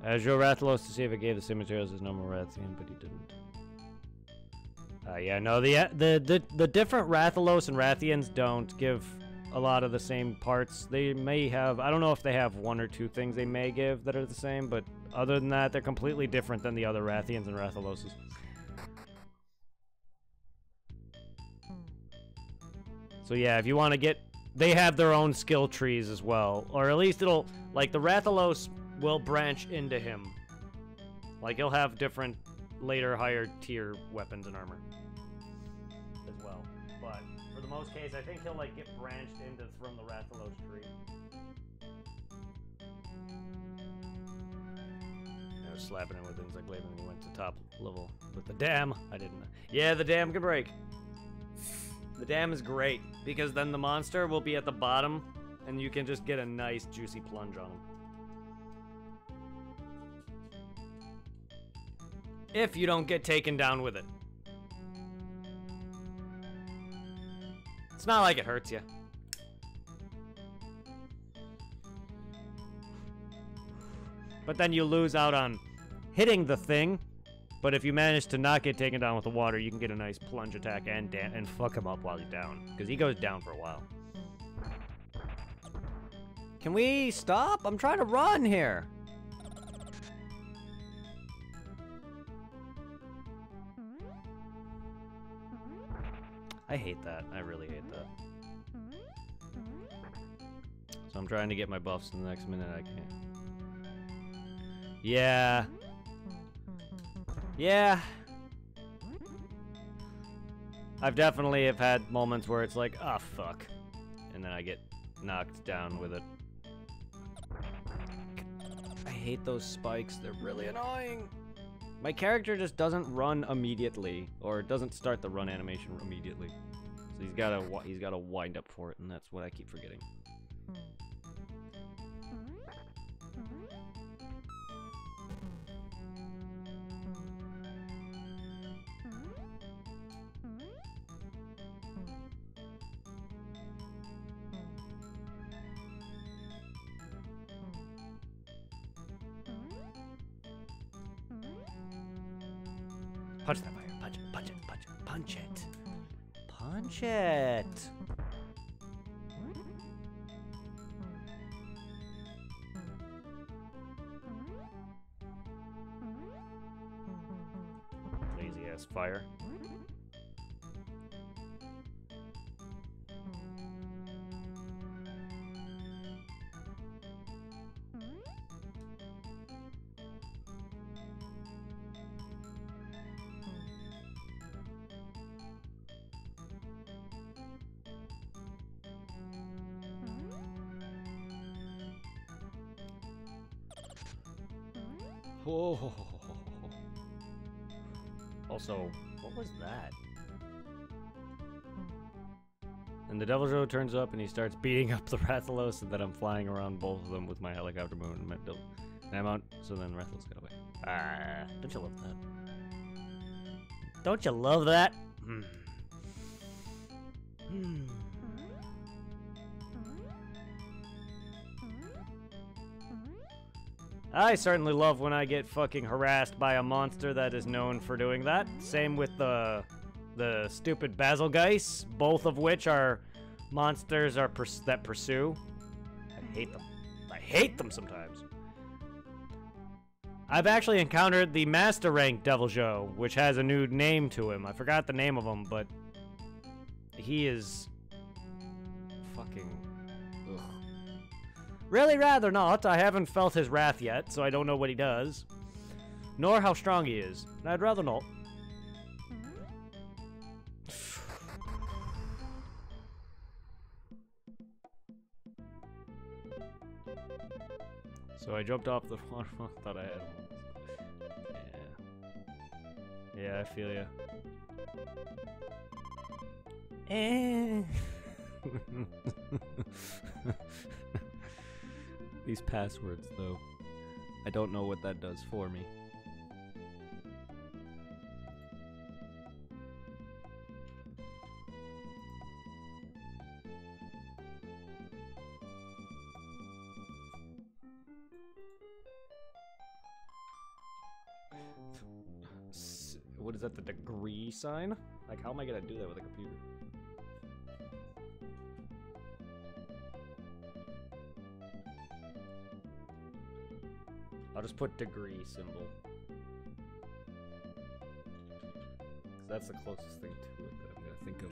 Azure Rathalos to see if it gave the same materials as normal Rathian, but he didn't. Yeah, no, the different Rathalos and Rathians don't give a lot of the same parts. They may have, I don't know if they have one or two things they may give that are the same, but other than that, they're completely different than the other Rathians and Rathaloses. So yeah, if you want to get, they have their own skill trees as well, or at least it'll, like the Rathalos will branch into him. Like he'll have different later higher tier weapons and armor as well. But for the most case, I think he'll like get branched into from the Rathalos tree. I was slapping him with Inzaglabe and he went to top level with the dam. I didn't. Yeah, the dam can break. The dam is great because then the monster will be at the bottom and you can just get a nice juicy plunge on him. If you don't get taken down with it. It's not like it hurts you. But then you lose out on hitting the thing. But if you manage to not get taken down with the water, you can get a nice plunge attack and fuck him up while he's down. Because he goes down for a while. Can we stop? I'm trying to run here. I hate that. I really hate that. So I'm trying to get my buffs in the next minute. I can't. Yeah. Yeah. I've definitely have had moments where it's like, ah, oh, fuck. And then I get knocked down with it. I hate those spikes. They're really annoying. My character just doesn't run immediately, or doesn't start the run animation immediately. So he's gotta wind up for it, and that's what I keep forgetting. Punch that fire. Punch it. Punch it. Punch it. Punch it. Punch it. Lazy ass fire. Oh. Also, what was that? And the Deviljho turns up and he starts beating up the Rathalos, and then I'm flying around both of them with my helicopter moon. And I'm out, so then Rathalos got away. Ah, don't you love that? Don't you love that? I certainly love when I get fucking harassed by a monster that is known for doing that. Same with the stupid Basilgeuse, both of which are monsters that pursue. I hate them. I hate them sometimes. I've actually encountered the Master Rank Deviljho, which has a new name to him. I forgot the name of him, but he is fucking... ugh. Really rather not. I haven't felt his wrath yet, so I don't know what he does. Nor how strong he is. I'd rather not. So I jumped off the waterfall. Thought I had him. Yeah. Yeah, I feel ya. These passwords, though. I don't know what that does for me. what is that, the degree sign? Like, how am I gonna do that with a computer? I'll just put degree symbol. That's the closest thing to it that I'm gonna think of.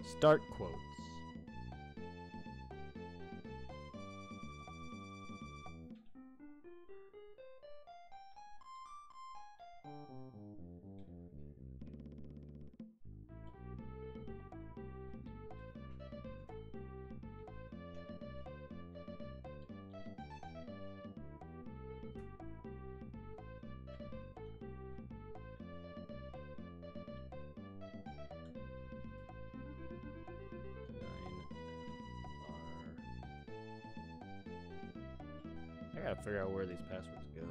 Start quotes. I gotta figure out where these passwords go.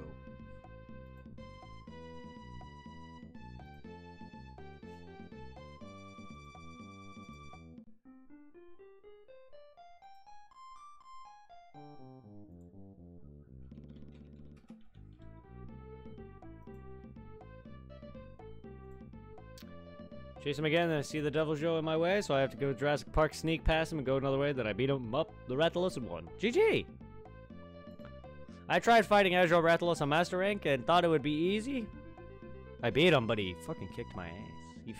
Chase him again, and I see the Devil Joe in my way, so I have to go to Jurassic Park, sneak past him, and go another way. Then I beat him up. The Rathalos and won. GG! I tried fighting Azure Rathalos on Master Rank and thought it would be easy. I beat him, but he fucking kicked my ass.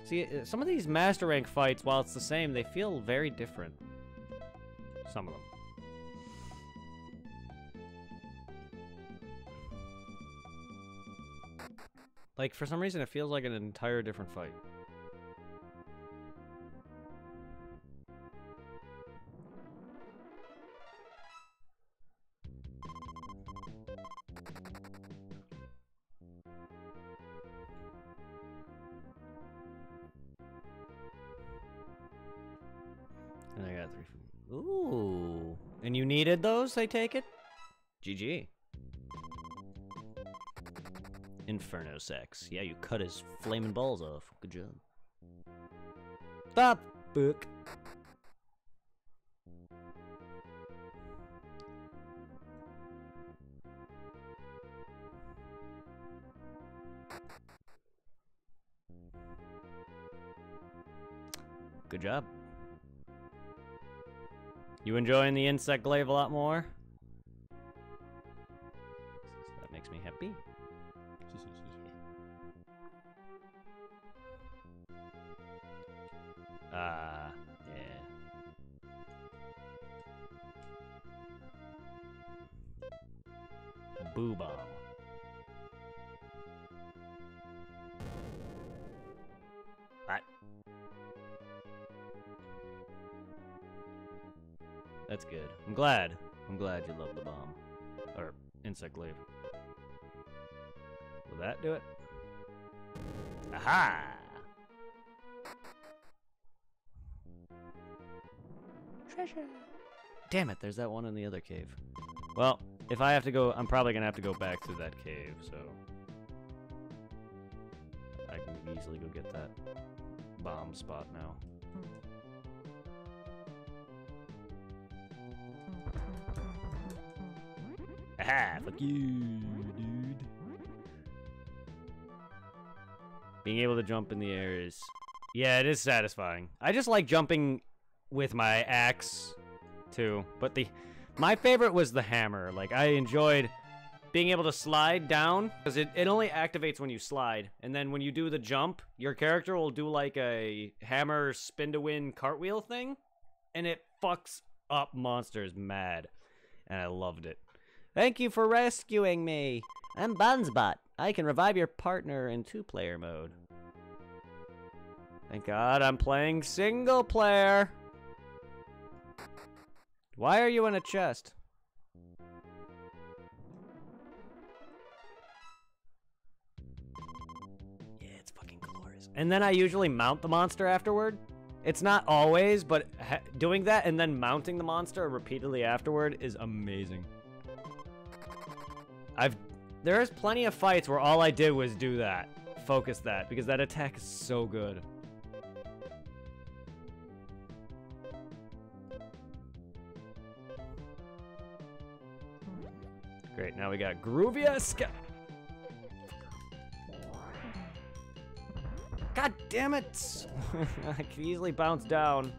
See, some of these Master Rank fights, while it's the same, they feel very different. Some of them. Like, for some reason, it feels like an entire different fight. And I got 3 food. Ooh. And you needed those, I take it? GG. Inferno sex. Yeah, you cut his flaming balls off. Good job. Stop, book. Good job. You enjoying the insect glaive a lot more? That makes me happy. Yeah. Boo bomb. What? That's good. I'm glad. I'm glad you love the bomb. Or insect glaive. Will that do it? Aha! Treasure. Damn it, there's that one in the other cave. Well, if I have to go, I'm probably gonna have to go back through that cave, so I can easily go get that bomb spot now. Aha, fuck you, dude. Being able to jump in the air is... Yeah, it is satisfying. I just like jumping with my axe, too. But my favorite was the hammer. Like, I enjoyed being able to slide down, because it only activates when you slide. And then when you do the jump, your character will do, like, a hammer spin-to-win cartwheel thing. And it fucks up monsters mad. And I loved it. Thank you for rescuing me. I'm Bunsbot. I can revive your partner in 2-player mode. Thank God I'm playing single player. Why are you in a chest? Yeah, it's fucking glorious. And then I usually mount the monster afterward. It's not always, but doing that and then mounting the monster repeatedly afterward is amazing. There's plenty of fights where all I did was do that. Focus that, because that attack is so good. Great, now we got Grooviesque. God damn it! I can easily bounce down,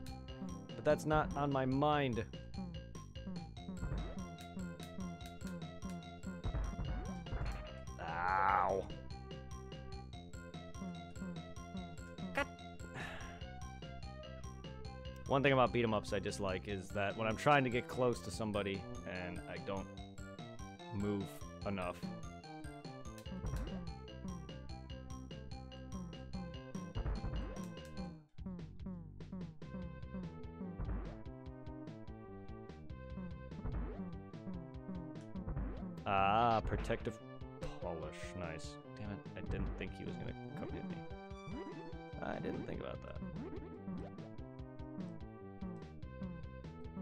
but that's not on my mind. Ow. God. One thing about beat 'em ups I dislike is that when I'm trying to get close to somebody and I don't move enough. Ah, protective polish. Nice. Damn it, I didn't think he was gonna come hit me. I didn't think about that.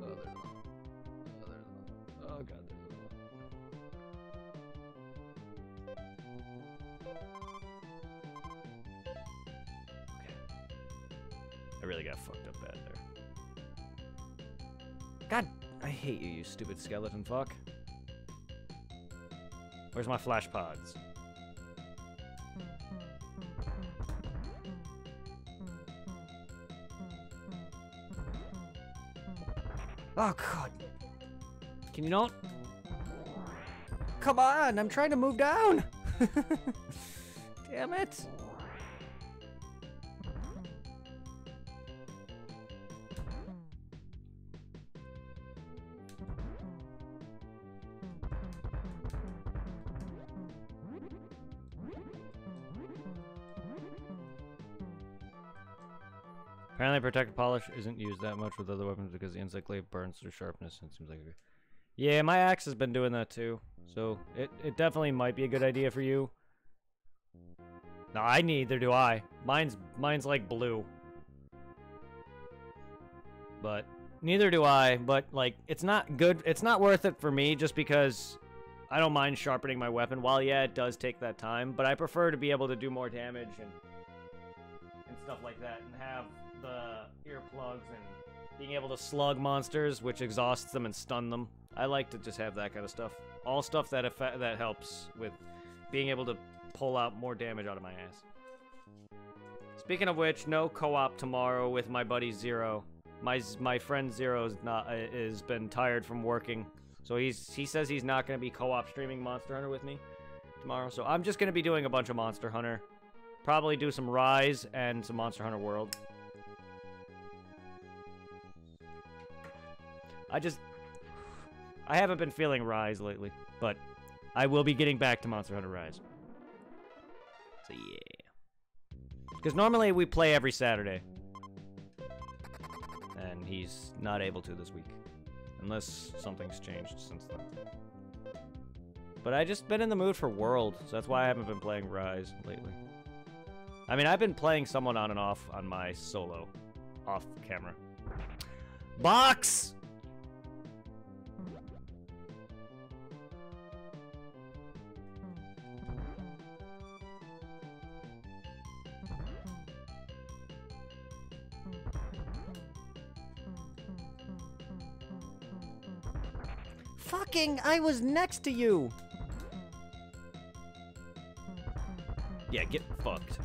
Oh, there's one. Oh, there's one. Oh, God, there's one. Okay. I really got fucked up bad there. God, I hate you, you stupid skeleton fuck. Where's my flash pods? Oh, God. Can you not? Come on, I'm trying to move down. Damn it. Apparently, protective polish isn't used that much with other weapons because the insect glaive burns through sharpness. And it seems like, yeah, my axe has been doing that too. So it definitely might be a good idea for you. No, neither do I. Mine's like blue. But neither do I. But like, it's not good. It's not worth it for me just because I don't mind sharpening my weapon. While yeah, it does take that time, but I prefer to be able to do more damage and stuff like that, and have the earplugs and being able to slug monsters, which exhausts them and stun them. I like to just have that kind of stuff. All stuff that helps with being able to pull out more damage out of my ass. Speaking of which, no co-op tomorrow with my buddy Zero. My friend Zero is been tired from working, so he says he's not going to be co-op streaming Monster Hunter with me tomorrow. So I'm just going to be doing a bunch of Monster Hunter. Probably do some Rise and some Monster Hunter World. I haven't been feeling Rise lately, but I will be getting back to Monster Hunter Rise. So yeah. Because normally we play every Saturday. And he's not able to this week. Unless something's changed since then. But I just been in the mood for World, so that's why I haven't been playing Rise lately. I mean, I've been playing somewhat on and off on my solo, off camera. Box! Fucking, I was next to you! Yeah, get fucked.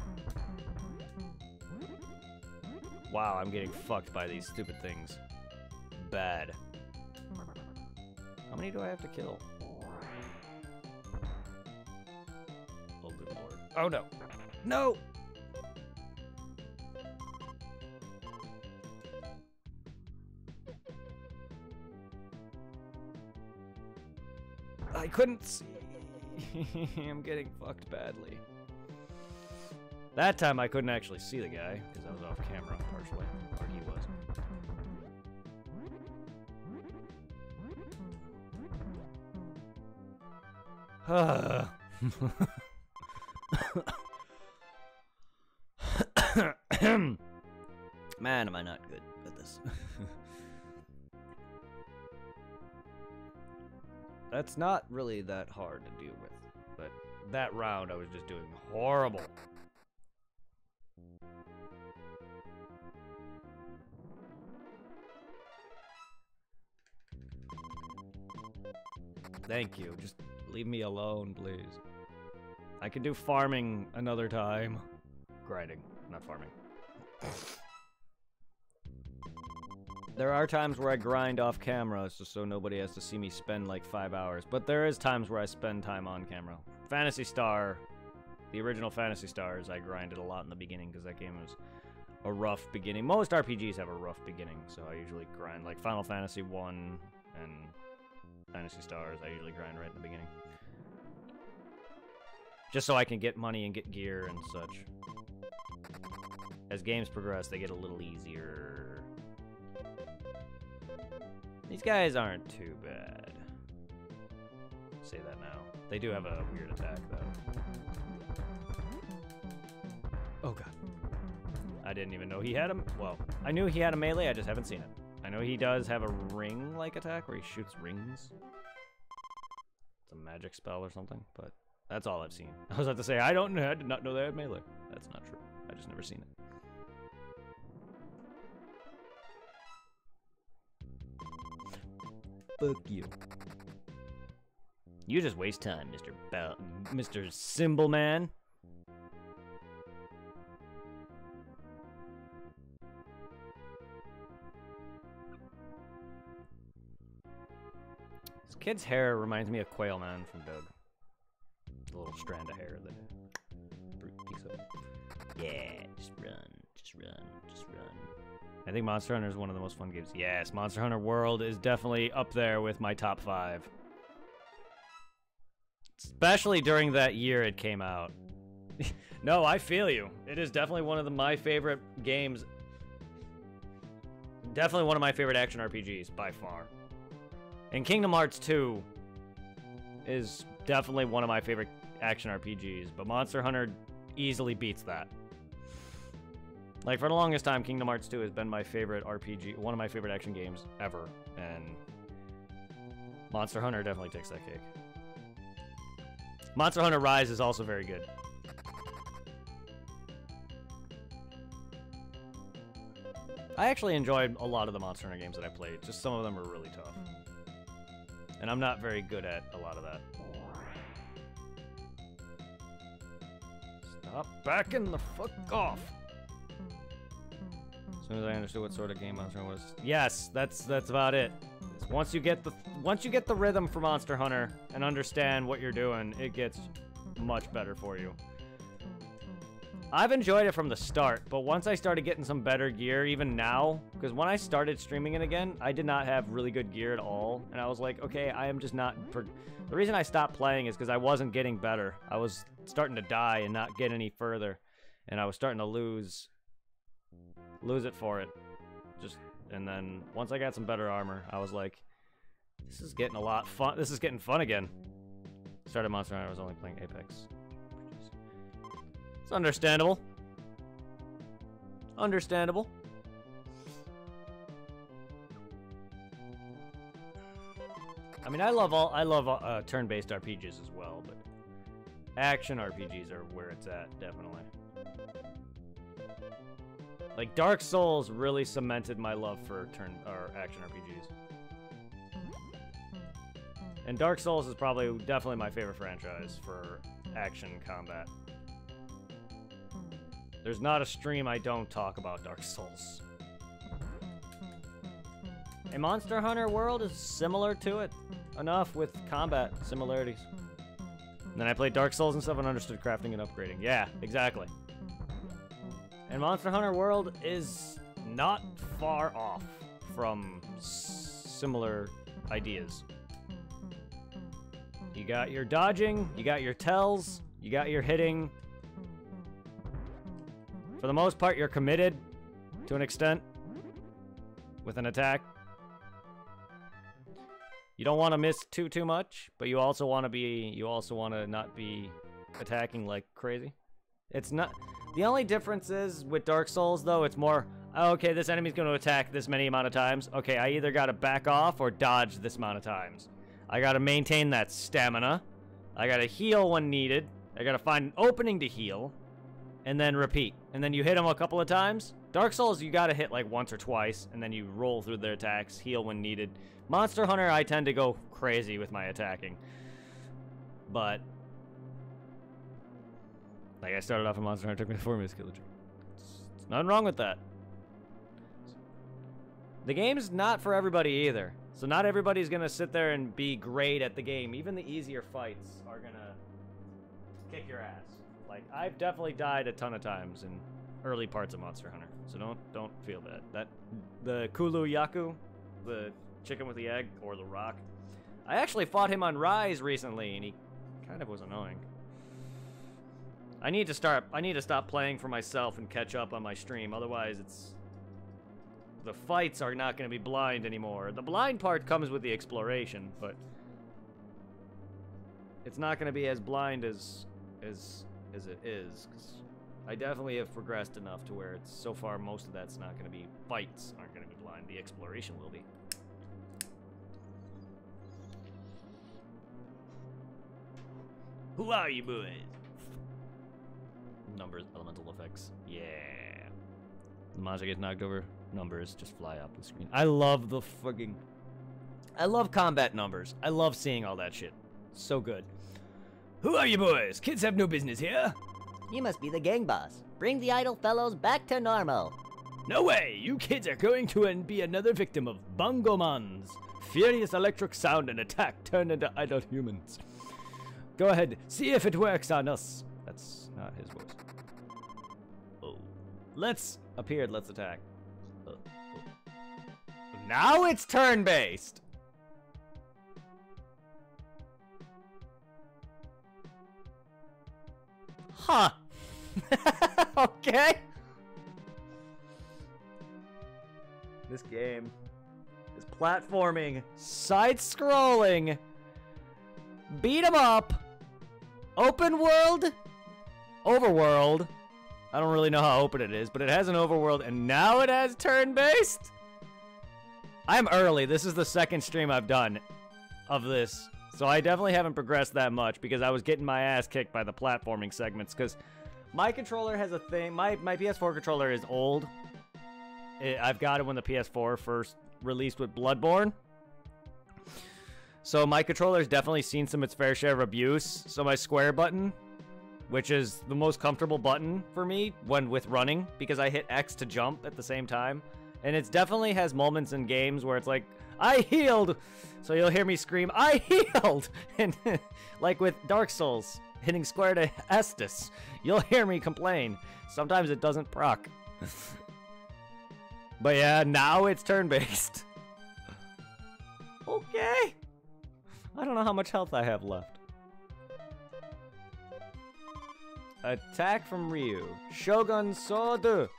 Wow, I'm getting fucked by these stupid things. Bad. How many do I have to kill? Oh, good lord. Oh, no. No! I couldn't see. I'm getting fucked badly. That time I couldn't actually see the guy, because I was off camera partially. Or he was. Man, am I not good at this. That's not really that hard to deal with, but that round I was just doing horrible. Thank you. Just Leave me alone, please. I can do farming another time. Grinding, not farming. There are times where I grind off camera just so nobody has to see me spend like 5 hours. But there is times where I spend time on camera. Phantasy Star, the original Phantasy Stars, I grinded a lot in the beginning because that game was a rough beginning. Most RPGs have a rough beginning, so I usually grind. Like Final Fantasy 1 and Phantasy Stars, I usually grind right in the beginning. Just so I can get money and get gear and such. As games progress, they get a little easier. These guys aren't too bad. Say that now. They do have a weird attack, though. Oh, God. I didn't even know he had a... Well, I knew he had a melee, I just haven't seen it. I know he does have a ring-like attack where he shoots rings. It's a magic spell or something, but that's all I've seen. I was about to say, I did not know they had melee. That's not true. I just never seen it. Fuck you. You just waste time, Mr. Symbol Man. This kid's hair reminds me of Quail Man from Doug. The little strand of hair that Brute picks up. Yeah, just run, just run, just run. I think Monster Hunter is one of the most fun games. Yes, Monster Hunter World is definitely up there with my top 5. Especially during that year it came out. No, I feel you. It is definitely one of my favorite games. Definitely one of my favorite action RPGs, by far. And Kingdom Hearts 2 is definitely one of my favorite action RPGs, but Monster Hunter easily beats that. Like, for the longest time, Kingdom Hearts 2 has been my favorite RPG, one of my favorite action games ever, and Monster Hunter definitely takes that cake. Monster Hunter Rise is also very good. I actually enjoyed a lot of the Monster Hunter games that I played, just some of them are really tough. And I'm not very good at a lot of that. Stop backing the fuck off! As soon as I understood what sort of game Monster Hunter was. Yes, that's about it. Once you get the rhythm for Monster Hunter and understand what you're doing, it gets much better for you. I've enjoyed it from the start, but once I started getting some better gear, even now, because when I started streaming it again, I did not have really good gear at all, and I was like, okay, I am just not... The reason I stopped playing is because I wasn't getting better. I was starting to die and not get any further, and I was starting to lose it for it. And then once I got some better armor, I was like, this is getting a lot fun. This is getting fun again. Started Monster Hunter, I was only playing Apex. It's understandable. Understandable. I mean, I love turn-based RPGs as well, but action RPGs are where it's at, definitely. Like, Dark Souls really cemented my love for action RPGs. And Dark Souls is definitely my favorite franchise for action combat. There's not a stream I don't talk about Dark Souls. And Monster Hunter World is similar to it enough with combat similarities. And then I played Dark Souls and stuff and understood crafting and upgrading. Yeah, exactly. And Monster Hunter World is not far off from similar ideas. You got your dodging, you got your tells, you got your hitting. For the most part, you're committed to an extent with an attack. You don't want to miss too much, but you also want to not be attacking like crazy. It's not. The only difference is with Dark Souls, though, it's more, oh, okay, this enemy's going to attack this many amount of times. Okay, I either got to back off or dodge this amount of times. I got to maintain that stamina. I got to heal when needed. I got to find an opening to heal. And then repeat. And then you hit them a couple of times. Dark Souls, you got to hit like once or twice. And then you roll through their attacks, heal when needed. Monster Hunter, I tend to go crazy with my attacking. But like I started off in Monster Hunter, took me to Formula Skill Tree. It's nothing wrong with that. The game's not for everybody either. So not everybody's gonna sit there and be great at the game. Even the easier fights are gonna kick your ass. Like, I've definitely died a ton of times in early parts of Monster Hunter. So don't feel bad. The Kulu Yaku, the chicken with the egg, or the rock. I actually fought him on Rise recently, and he kind of was annoying. I need to stop playing for myself and catch up on my stream. Otherwise, the fights are not going to be blind anymore. The blind part comes with the exploration, but it's not going to be as blind as it is. 'Cause I definitely have progressed enough to where it's so far most of that's not going to be fights aren't going to be blind. The exploration will be. Who are you, boys? Numbers, elemental effects. Yeah. The monster gets knocked over. Numbers just fly up the screen. I love combat numbers. I love seeing all that shit. So good. Who are you, boys? Kids have no business here. You must be the gang boss. Bring the idle fellows back to normal. No way! You kids are going to be another victim of Bungomon's furious electric sound and attack turned into idle humans. Go ahead, see if it works on us. That's not his voice. Oh. Let's attack. Now it's turn-based! Huh. Okay. This game is platforming, side-scrolling, beat 'em up, open world, overworld. I don't really know how open it is, but it has an overworld, and now it has turn-based? I'm early. This is the second stream I've done of this. So I definitely haven't progressed that much because I was getting my ass kicked by the platforming segments because my controller has a thing. My PS4 controller is old. I've got it when the PS4 first released with Bloodborne. So my controller's definitely seen some of its fair share of abuse. So my square button, which is the most comfortable button for me when with running because I hit X to jump at the same time. And it definitely has moments in games where it's like, I healed! So you'll hear me scream, I healed! And like with Dark Souls, hitting square to Estus, you'll hear me complain. Sometimes it doesn't proc. But yeah, now it's turn-based. Okay. I don't know how much health I have left. Attack from Ryu. Shogun Sword.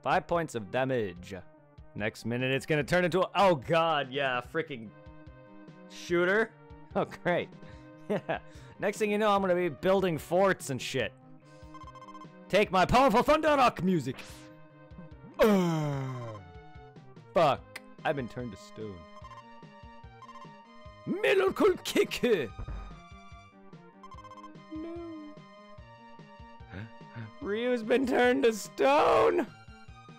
5 points of damage. Next minute, it's gonna turn into a... Oh, God, yeah, freaking shooter. Oh, great. Yeah. Next thing you know, I'm gonna be building forts and shit. Take my powerful thunder rock music. Fuck. I've been turned to stone. Miracle kick. No. Ryu's been turned to stone.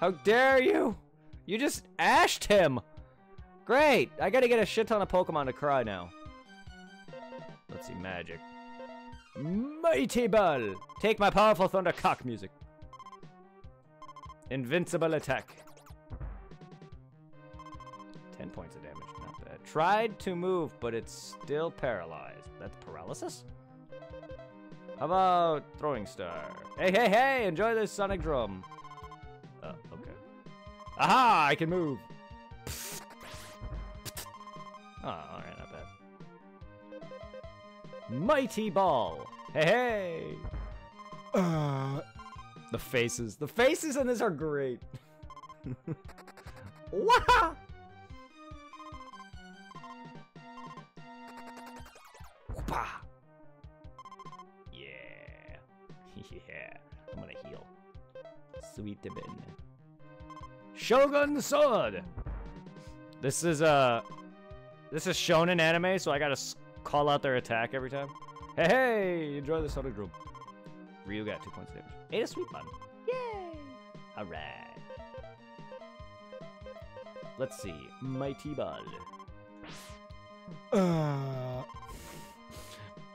How dare you? You just ashed him! Great! I gotta get a shit ton of Pokemon to cry now. Let's see, magic. Mighty Ball! Take my powerful thunder cock music. Invincible attack. 10 points of damage, not bad. Tried to move, but it's still paralyzed. That's paralysis? How about Throwing Star? Hey, hey, hey! Enjoy this sonic drum. Okay. Aha! I can move. Oh, alright, not bad. Mighty Ball. Hey, hey! The faces. The faces in this are great. Wow! Whoopah! Yeah. Yeah. I'm gonna heal. Sweet Ben. Shogun Sword! This is shonen anime, so I gotta call out their attack every time. Hey, hey! Enjoy the Sonic Drum. Ryu got 2 points of damage. Ate a sweet bun. Yay! Alright. Let's see. Mighty Ball.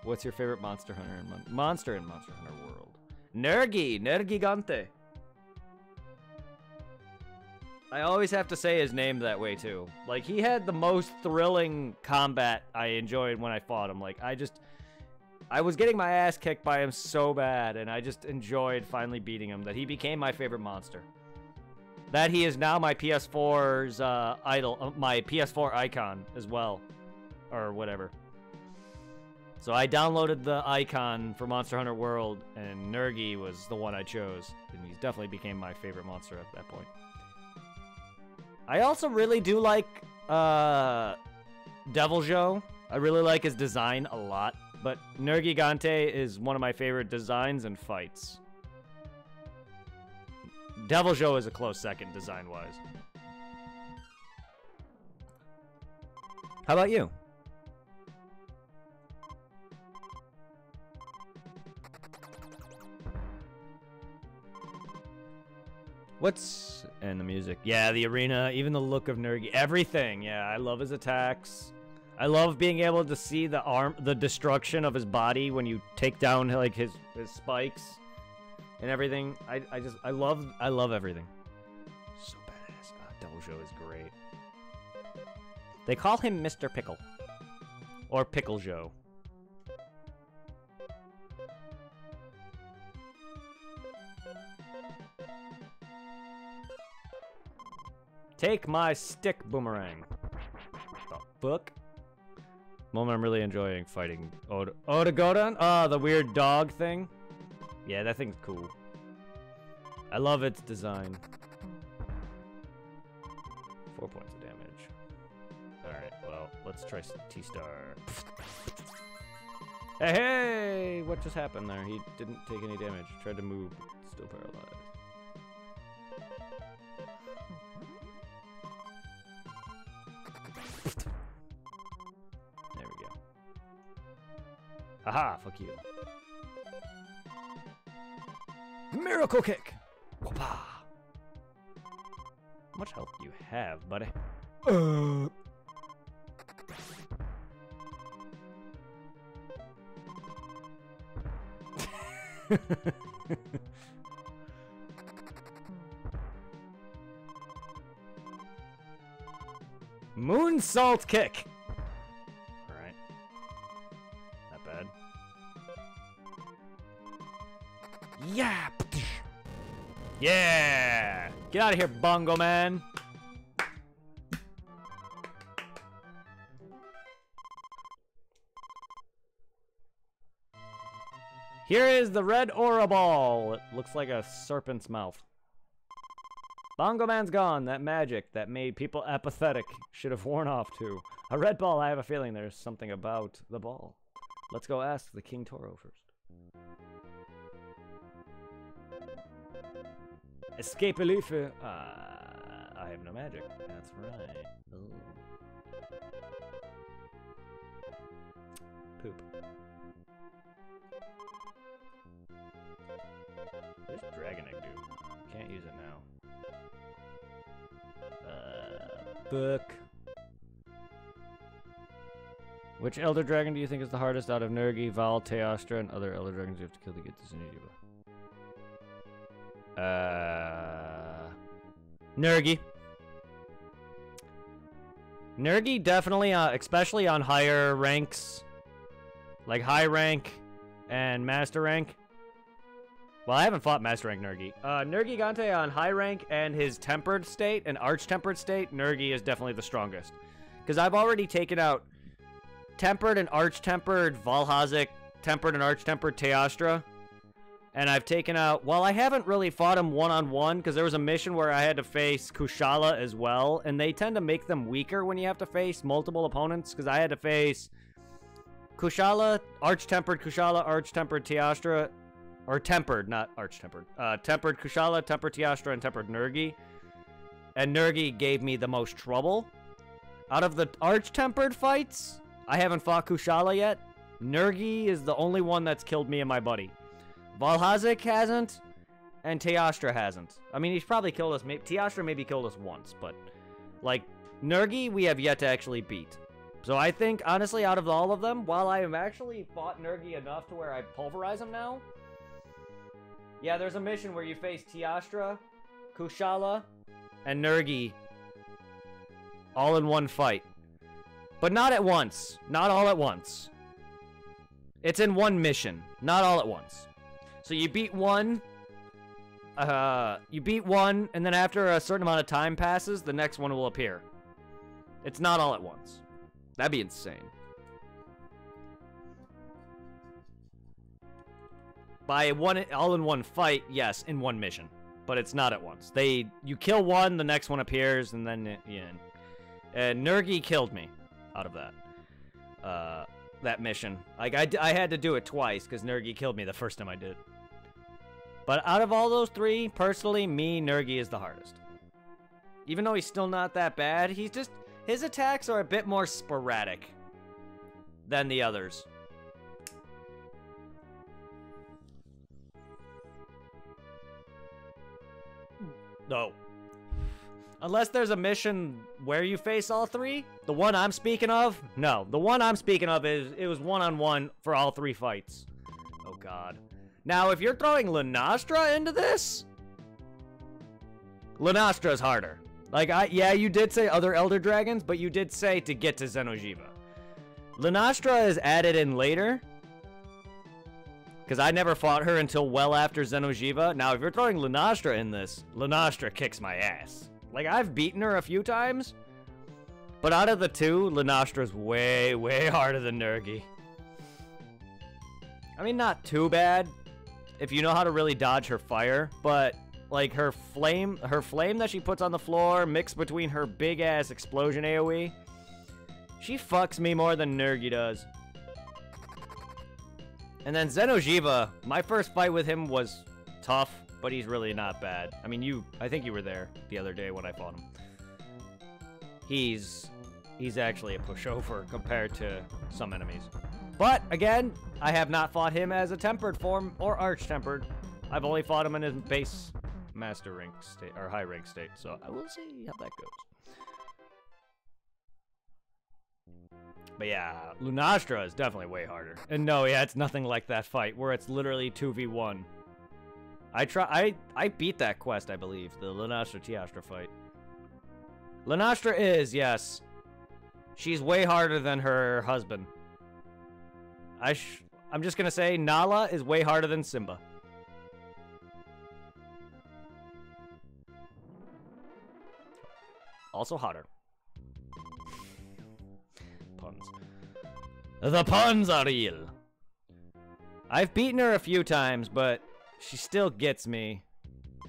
What's your favorite Monster Hunter in Monster Hunter World? Nergigante. I always have to say his name that way too. Like, he had the most thrilling combat I enjoyed when I fought him. Like, I was getting my ass kicked by him so bad, and I just enjoyed finally beating him, that he became my favorite monster. That he is now my PS4's idol, my PS4 icon as well, or whatever. So I downloaded the icon for Monster Hunter World, and Nergi was the one I chose, and he definitely became my favorite monster at that point. I also really do like Deviljho. I really like his design a lot, but Nergigante is one of my favorite designs and fights. Deviljho is a close second design-wise. How about you? What's in the music? Yeah, the arena, even the look of Nergi, everything. Yeah, I love his attacks. I love being able to see the destruction of his body when you take down like his spikes and everything. I love everything. So badass. Deviljho is great. They call him Mr. Pickle or Picklejo. Take my stick, Boomerang. The fuck? Moment I'm really enjoying fighting Odagodon? Oh, the weird dog thing? Yeah, that thing's cool. I love its design. 4 points of damage. Alright, well, let's try T-Star. Hey, hey! What just happened there? He didn't take any damage. Tried to move, but still paralyzed. There we go. Haha, fuck you. Miracle kick! Whoopah! How much health do you have, buddy? Moonsault kick! Alright. Not bad. Yeah! Yeah! Get out of here, Bongo Man! Here is the red aura ball. It looks like a serpent's mouth. Bongo Man's gone. That magic that made people apathetic should have worn off too. A red ball, I have a feeling there's something about the ball. Let's go ask the King Toro first. Escape Elife. I have no magic. That's right. Ooh. Poop. Where's Dragon Egg do? Can't use it now. Book. Which Elder Dragon do you think is the hardest out of Nergi, Val, Teostra, and other Elder Dragons you have to kill to get this Initiative? Nergi. Nergi definitely, especially on higher ranks. Like high rank and master rank. Well, I haven't fought Master Rank Nergi. Nergigante on high rank and his tempered state and arch-tempered state, Nergi is definitely the strongest. Because I've already taken out tempered and arch-tempered Valhazic, tempered and arch-tempered Teostra. And I've taken out... Well, I haven't really fought him one-on-one because there was a mission where I had to face Kushala as well. And they tend to make them weaker when you have to face multiple opponents. Because I had to face Kushala, arch-tempered Kushala, arch-tempered Teostra... Or tempered, not arch-tempered. Tempered Kushala, tempered Teostra, and tempered Nergi. And Nergi gave me the most trouble. Out of the arch-tempered fights, I haven't fought Kushala yet. Nergi is the only one that's killed me and my buddy. Valhazic hasn't, and Teostra hasn't. I mean, he's probably killed us. Teostra maybe killed us once, but... Like, Nergi, we have yet to actually beat. So I think, honestly, out of all of them, while I have actually fought Nergi enough to where I pulverize him now, yeah, there's a mission where you face Teostra, Kushala, and Nergi all in one fight. But not at once. Not all at once. It's in one mission, not all at once. So you beat one, and then after a certain amount of time passes, the next one will appear. It's not all at once. That'd be insane. By one, all in one fight, yes, in one mission. But it's not at once. You kill one, the next one appears, and then, yeah. And Nergi killed me out of that mission. Like, I had to do it twice, because Nergi killed me the first time I did it. But out of all those three, personally, Nergi is the hardest. Even though he's still not that bad, his attacks are a bit more sporadic than the others. No. Unless there's a mission where you face all three. The one I'm speaking of? No. The one I'm speaking of it was one-on-one for all three fights. Oh, God. Now, if you're throwing Lunastra into this, Lunastra's harder. Like, yeah, you did say other Elder Dragons, but you did say to get to Xeno'jiiva. Lunastra is added in later, because I never fought her until well after Xeno'jiiva. Now, if you're throwing Lunastra in this, Lunastra kicks my ass. Like, I've beaten her a few times, but out of the two, Lunastra's way, way harder than Nergi. I mean, not too bad, if you know how to really dodge her fire, but like her flame that she puts on the floor mixed between her big ass explosion AoE, she fucks me more than Nergi does. And then Xeno'jiiva, my first fight with him was tough, but he's really not bad. I mean, I think you were there the other day when I fought him. He's actually a pushover compared to some enemies. But, again, I have not fought him as a tempered form or arch-tempered. I've only fought him in his base master rank state, or high rank state, so I will see how that goes. But yeah, Lunastra is definitely way harder. And no, yeah, it's nothing like that fight, where it's literally 2v1. I beat that quest, I believe, the Lunastra-Teostra fight. Lunastra is, yes. She's way harder than her husband. I'm just gonna say, Nala is way harder than Simba. Also hotter. Puns. The puns are real. I've beaten her a few times, but she still gets me.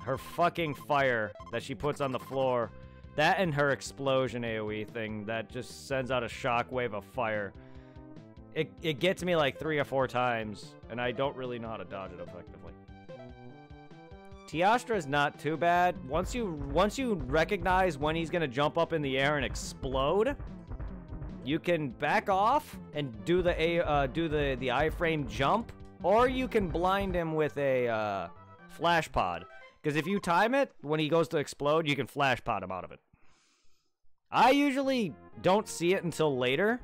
Her fucking fire that she puts on the floor, that and her explosion AoE thing that just sends out a shockwave of fire. It gets me like 3 or 4 times, and I don't really know how to dodge it effectively. Teostra is not too bad. Once you recognize when he's gonna jump up in the air and explode, you can back off and do the iframe jump, or you can blind him with a flash pod. Because if you time it when he goes to explode, you can flash pod him out of it. I usually don't see it until later.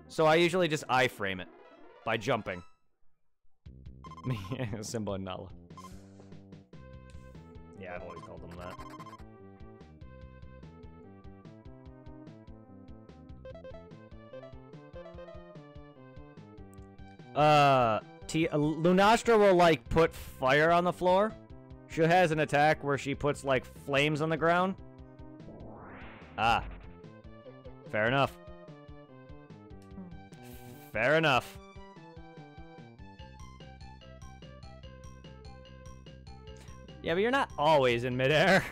So I usually just iframe it by jumping. Simba and Nala. Yeah, I've always called them that. Lunastra will, like, put fire on the floor. She has an attack where she puts, like, flames on the ground. Ah. Fair enough. Fair enough. Yeah, but you're not always in midair.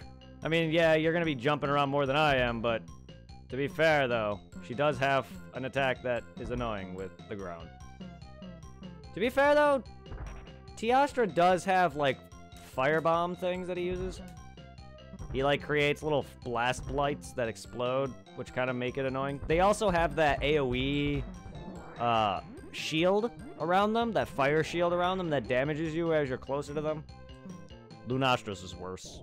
I mean, yeah, you're gonna be jumping around more than I am, but to be fair, though, she does have an attack that is annoying with the ground. To be fair, though, Teostra does have, like, firebomb things that he uses. He, like, creates little blast blights that explode, which kind of make it annoying. They also have that AoE shield around them, that fire shield around them that damages you as you're closer to them. Lunastra's is worse.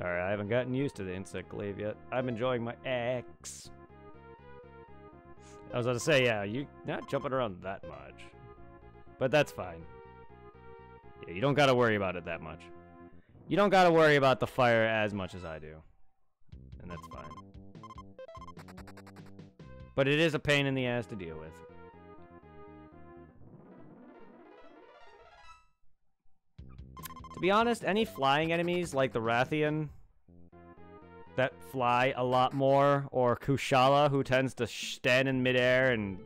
Sorry, I haven't gotten used to the insect glaive yet. I'm enjoying my axe. I was going to say, yeah, you're not jumping around that much. But that's fine. Yeah, you don't got to worry about it that much. You don't got to worry about the fire as much as I do. And that's fine. But it is a pain in the ass to deal with. To be honest, any flying enemies like the Rathian that fly a lot more, or Kushala, who tends to stand in midair and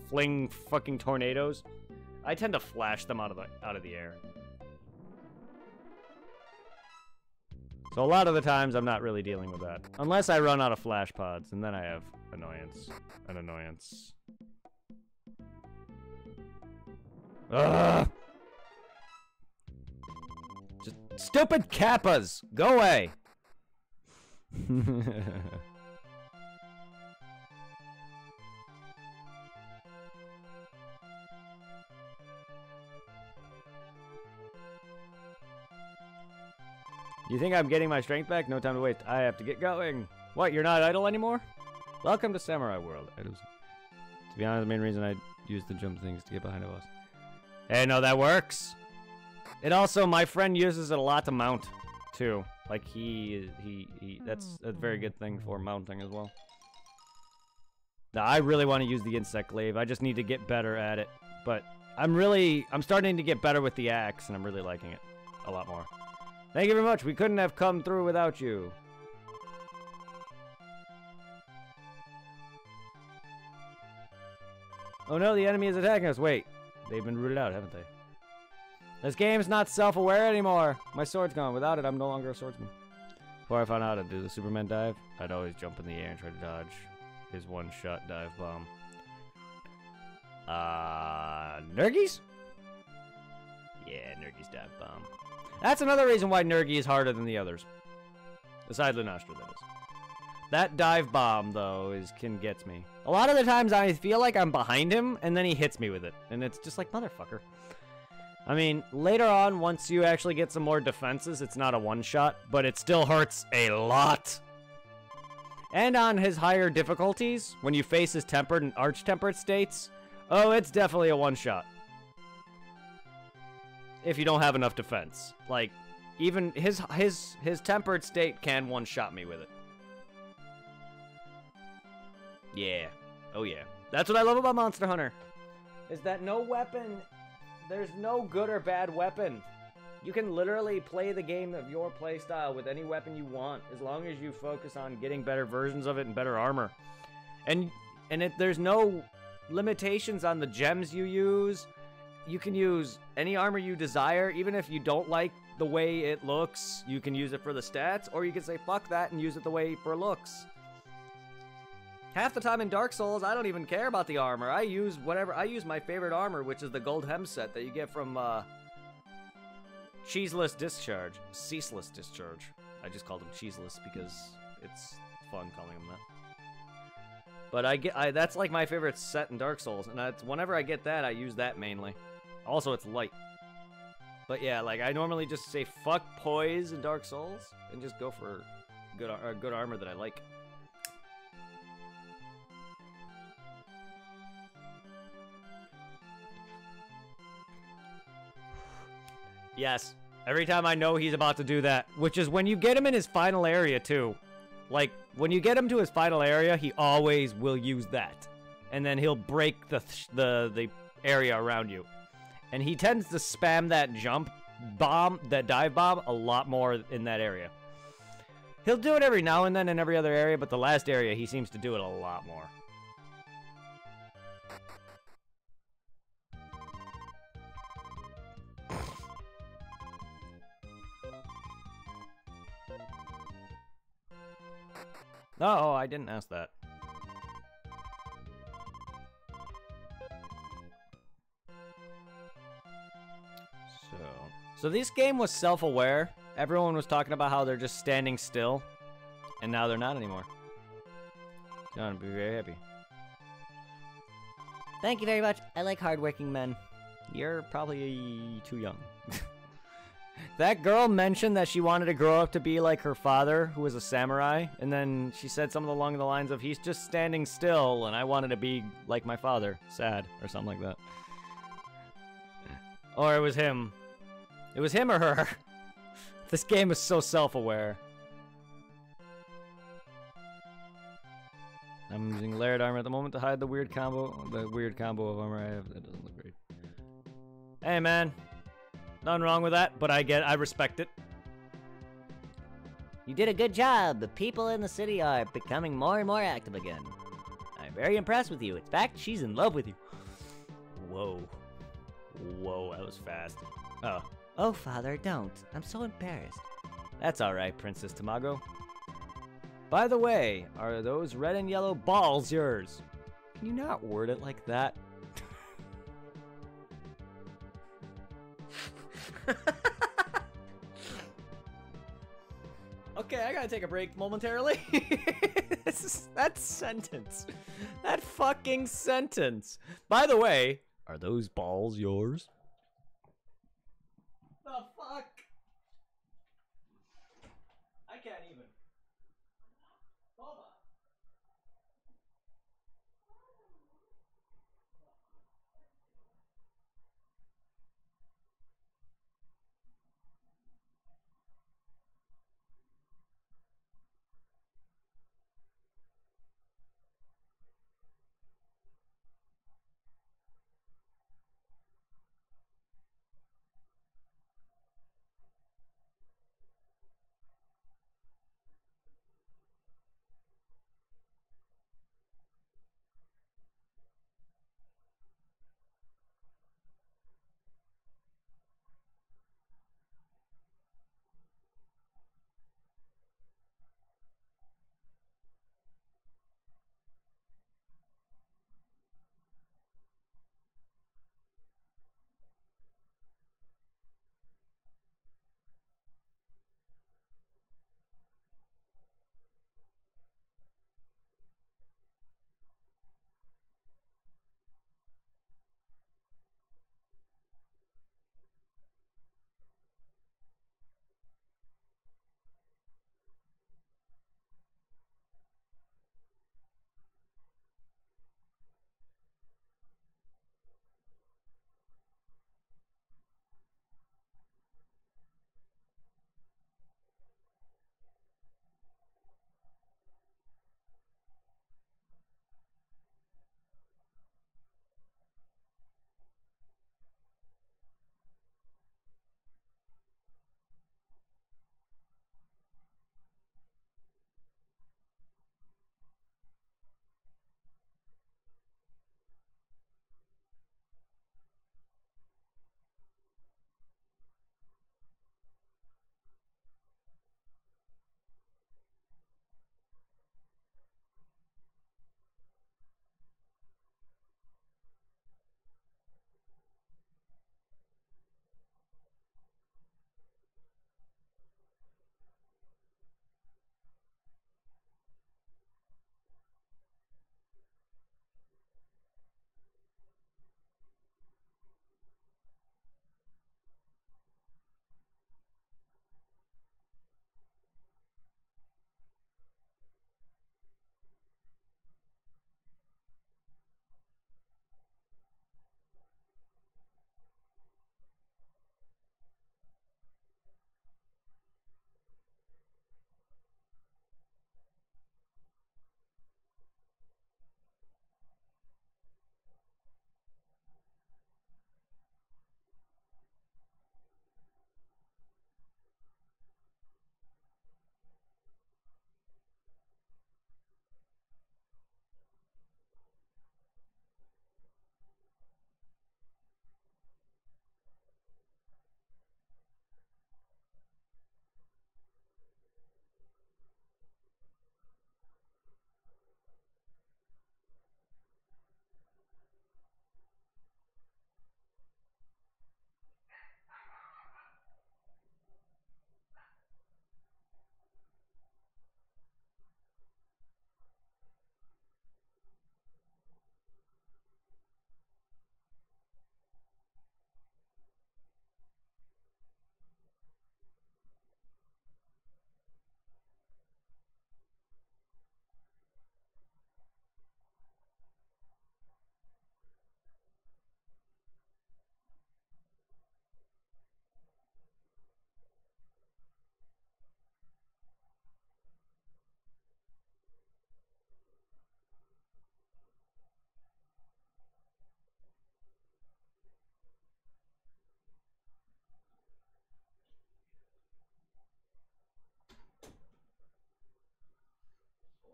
fling fucking tornadoes, I tend to flash them out of the air. So a lot of the times I'm not really dealing with that, unless I run out of flash pods, and then I have an annoyance. Ugh! Just stupid kappas, go away. You think I'm getting my strength back? No time to waste. I have to get going. What, you're not idle anymore? Welcome to Samurai World. To be honest, the main reason I use the jump things to get behind a boss. Hey, no, that works. It also, my friend uses it a lot to mount, too. Like, that's a very good thing for mounting as well. Now, I really want to use the insect glaive. I just need to get better at it. But I'm starting to get better with the axe, and I'm really liking it a lot more. Thank you very much. We couldn't have come through without you. Oh no, the enemy is attacking us. Wait, they've been rooted out, haven't they? This game's not self-aware anymore. My sword's gone. Without it, I'm no longer a swordsman. Before I found out how to do the Superman dive, I'd always jump in the air and try to dodge his one-shot dive bomb. Nergies? Yeah, Nergies dive bomb. That's another reason why Nergi is harder than the others. Aside Lunastra, that is. That dive bomb, though, gets me. A lot of the times I feel like I'm behind him, and then he hits me with it. And it's just like, motherfucker. I mean, later on, once you actually get some more defenses, it's not a one-shot, but it still hurts a lot. And on his higher difficulties, when you face his tempered and arch-tempered states, oh, it's definitely a one-shot. If you don't have enough defense. Like, even his tempered state can one-shot me with it. Yeah. Oh, yeah. That's what I love about Monster Hunter. Is that no weapon... There's no good or bad weapon. You can literally play the game of your playstyle with any weapon you want, as long as you focus on getting better versions of it and better armor. And there's no limitations on the gems you use. You can use any armor you desire, even if you don't like the way it looks. You can use it for the stats, or you can say fuck that and use it the way for looks. Half the time in Dark Souls, I don't even care about the armor. I use my favorite armor, which is the gold hem set that you get from Ceaseless Discharge. Ceaseless Discharge. I just called him Cheeseless because it's fun calling him that. But that's like my favorite set in Dark Souls, and whenever I get that, I use that mainly. Also, it's light. But yeah, like I normally just say fuck poise in Dark Souls and just go for good armor that I like. Yes. Every time I know he's about to do that, which is when you get him in his final area too. Like when you get him to his final area, he always will use that, and then he'll break the area around you, and he tends to spam that dive bomb a lot more in that area. He'll do it every now and then in every other area, but the last area he seems to do it a lot more. Oh, I didn't ask that. So this game was self-aware. Everyone was talking about how they're just standing still, and now they're not anymore. John would be very happy. Thank you very much. I like hardworking men. You're probably too young. That girl mentioned that she wanted to grow up to be like her father, who was a samurai, and then she said something along the lines of, he's just standing still, and I wanted to be like my father, sad, or something like that. Or it was him. It was him or her. This game is so self-aware. I'm using layered armor at the moment to hide the weird combo of armor I have. That doesn't look great. Hey, man. Nothing wrong with that, but I respect it. You did a good job. The people in the city are becoming more and more active again. I'm very impressed with you. In fact, she's in love with you. Whoa. Whoa, that was fast. Oh. Oh, Father, don't. I'm so embarrassed. That's alright, Princess Tamago. By the way, are those red and yellow balls yours? Can you not word it like that? Okay, I gotta take a break momentarily. That sentence. That fucking sentence. By the way, are those balls yours? The fuck? I can't even. Hold on.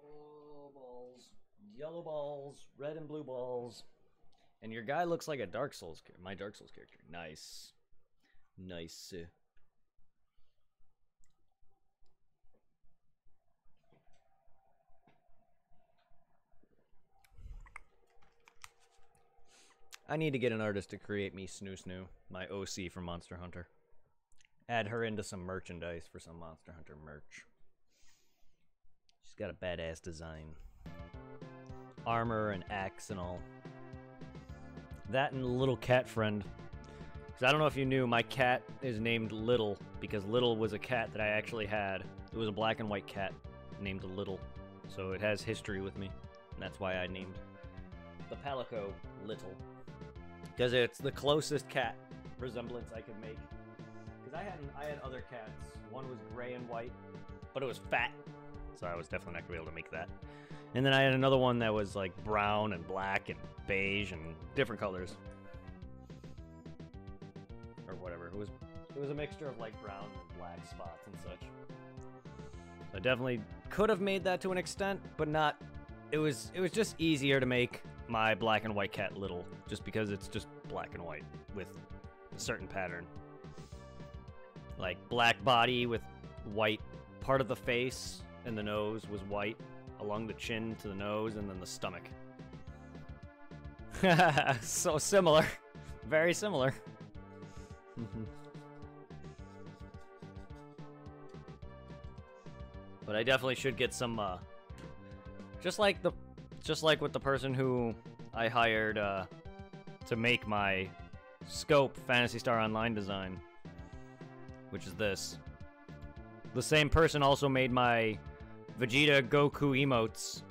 Oh, balls. Yellow balls, red and blue balls. And your guy looks like a Dark Souls character. My Dark Souls character. Nice. Nice. I need to get an artist to create me Snoo Snoo, my OC from Monster Hunter. Add her into some merchandise for some Monster Hunter merch. She's got a badass design. Armor and axe and all. That and little cat friend. Because I don't know if you knew, my cat is named Little because Little was a cat that I actually had. It was a black and white cat named Little. So it has history with me. And that's why I named the Palico Little. Because it's the closest cat resemblance I could make. Because I had other cats. One was gray and white, but it was fat. So I was definitely not going to be able to make that. And then I had another one that was like brown and black and beige and different colors. Or whatever. It was a mixture of like brown and black spots and such. So I definitely could have made that to an extent, but not. It was just easier to make my black and white cat Little, just because it's just black and white with a certain pattern. Like black body with white part of the face, and the nose was white along the chin to the nose, and then the stomach. So similar. Very similar. But I definitely should get some, just like with the person who I hired to make my scope Phantasy Star Online design, which is this. The same person also made my Vegeta Goku emotes.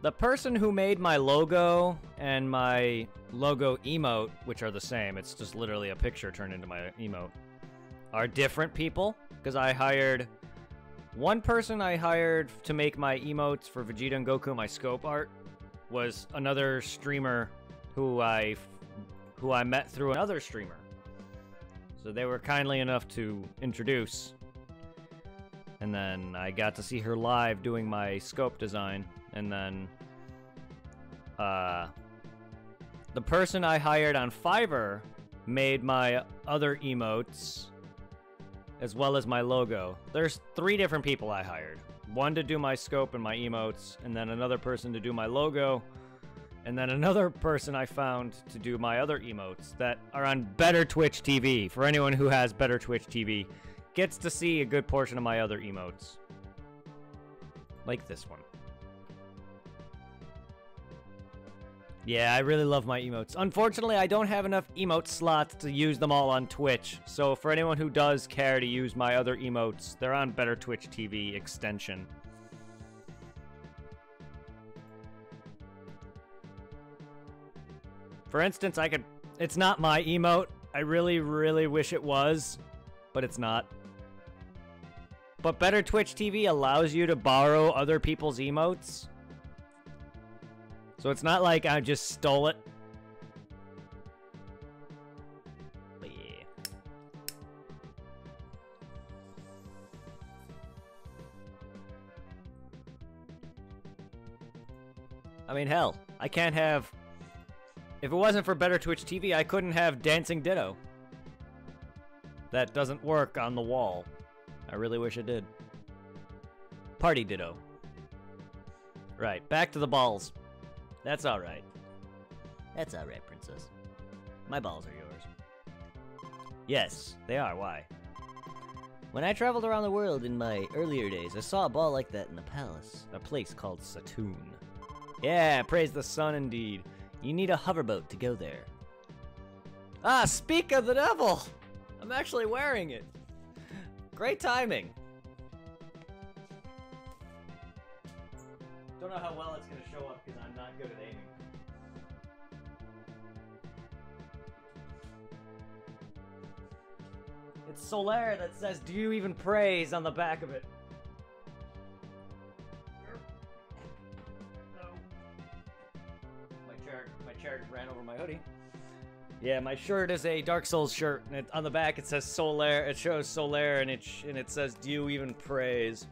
The person who made my logo and my logo emote, which are the same, it's just literally a picture turned into my emote, are different people, because I hired one person I hired to make my emotes for Vegeta and Goku, my scope art, was another streamer who I met through another streamer. So they were kindly enough to introduce. And then I got to see her live doing my scope design. And then the person I hired on Fiverr made my other emotes as well as my logo. There's 3 different people I hired. One to do my scope and my emotes, and then another person to do my logo, and then another person I found to do my other emotes that are on Better Twitch TV. For anyone who has Better Twitch TV, gets to see a good portion of my other emotes. Like this one. Yeah, I really love my emotes. Unfortunately, I don't have enough emote slots to use them all on Twitch. So for anyone who does care to use my other emotes, they're on Better Twitch TV extension. For instance, it's not my emote. I really, really wish it was, but it's not. But Better Twitch TV allows you to borrow other people's emotes. So it's not like I just stole it. But yeah. I mean, hell, I can't have... If it wasn't for Better Twitch TV, I couldn't have Dancing Ditto. That doesn't work on the wall. I really wish it did. Party Ditto. Right, back to the balls. That's alright. That's alright, princess. My balls are yours. Yes, they are. Why? When I traveled around the world in my earlier days, I saw a ball like that in the palace. A place called Satoon. Yeah, praise the sun indeed. You need a hoverboat to go there. Ah, speak of the devil! I'm actually wearing it. Great timing. Don't know how well it's gonna show up because I'm not good at aiming. It's Solaire that says, "Do you even praise?" on the back of it. My chair just ran over my hoodie. Yeah, my shirt is a Dark Souls shirt, and on the back it says Solaire. It shows Solaire, and it says, "Do you even praise?"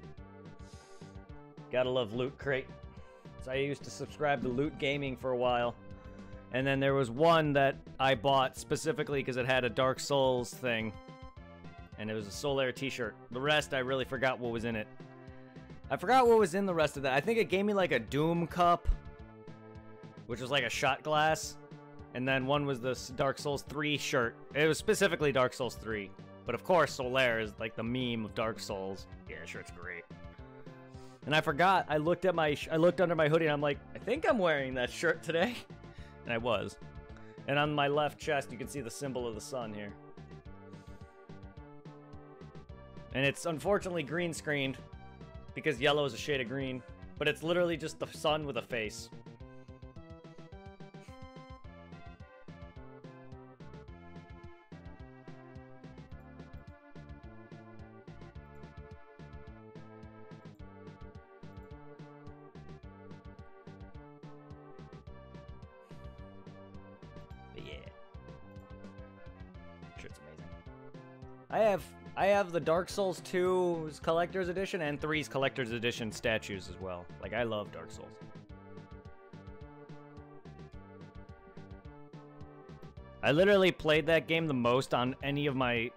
Gotta love Loot Crate. So I used to subscribe to Loot Gaming for a while, and then there was one that I bought specifically because it had a Dark Souls thing, and it was a Solaire t-shirt. The rest, I really forgot what was in it. I forgot what was in the rest of that. I think it gave me like a Doom cup, which was like a shot glass. And then one was the Dark Souls 3 shirt. It was specifically Dark Souls 3. But of course, Solaire is like the meme of Dark Souls. Yeah, shirt's great. And I forgot, I looked under my hoodie and I'm like, I think I'm wearing that shirt today. And I was. And on my left chest, you can see the symbol of the sun here. And it's unfortunately green screened because yellow is a shade of green. But it's literally just the sun with a face. I have the Dark Souls 2's Collector's Edition and 3's Collector's Edition statues as well. Like, I love Dark Souls. I literally played that game the most on any of my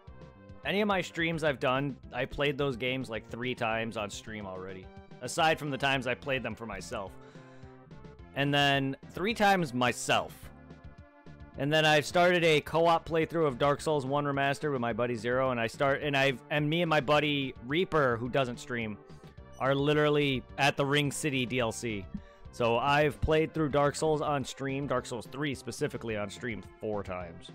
streams I've done. I played those games like 3 times on stream already. Aside from the times I played them for myself. And then 3 times myself. And then I've started a co-op playthrough of Dark Souls 1 Remastered with my buddy Zero, and me and my buddy Reaper, who doesn't stream, are literally at the Ring City DLC. So I've played through Dark Souls on stream, Dark Souls 3 specifically on stream 4 times.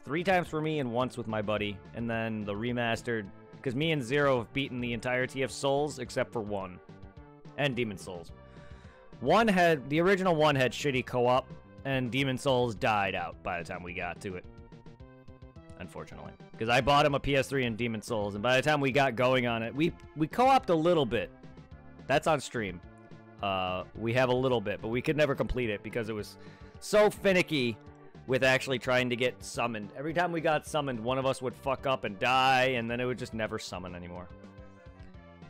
3 times for me and once with my buddy, and then the remastered, because me and Zero have beaten the entirety of Souls except for 1, and Demon Souls. The original 1 had shitty co-op, and Demon Souls died out by the time we got to it. Unfortunately. Because I bought him a PS3 and Demon Souls, and by the time we got going on it, we co-opted a little bit. That's on stream. We have a little bit, but we could never complete it because it was so finicky with actually trying to get summoned. Every time we got summoned, one of us would fuck up and die, and then it would just never summon anymore.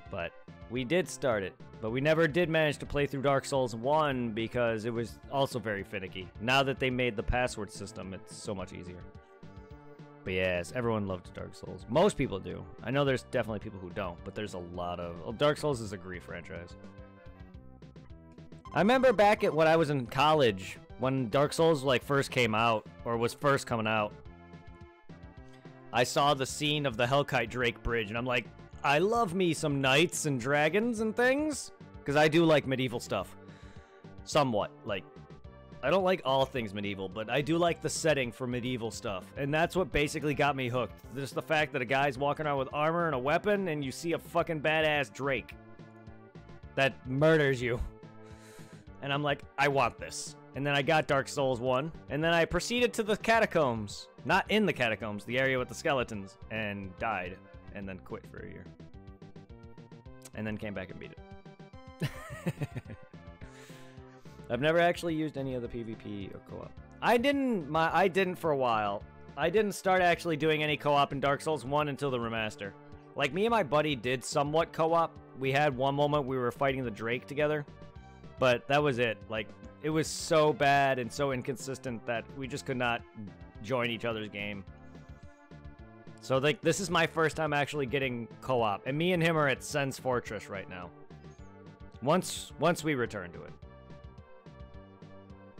But we did start it. But we never did manage to play through Dark Souls 1 because it was also very finicky. Now that they made the password system, it's so much easier. But yes, everyone loved Dark Souls. Most people do. I know there's definitely people who don't, but there's a lot of... Dark Souls is a great franchise. I remember back at when I was in college, when Dark Souls like first came out, or was first coming out, I saw the scene of the Hellkite Drake Bridge, and I'm like, I love me some knights and dragons and things, because I do like medieval stuff. Somewhat. Like, I don't like all things medieval, but I do like the setting for medieval stuff. And that's what basically got me hooked. Just the fact that a guy's walking around with armor and a weapon, and you see a fucking badass Drake that murders you. And I'm like, I want this. And then I got Dark Souls 1, and then I proceeded to the catacombs. Not in the catacombs, the area with the skeletons, and died. And then quit for a year. And then came back and beat it. I've never actually used any of the PvP or co-op. I didn't for a while. I didn't start actually doing any co-op in Dark Souls 1 until the remaster. Like, me and my buddy did somewhat co-op. We had one moment we were fighting the Drake together. But that was it. Like, it was so bad and so inconsistent that we just could not join each other's game. So, like, this is my first time actually getting co-op. And me and him are at Sen's Fortress right now. Once we return to it.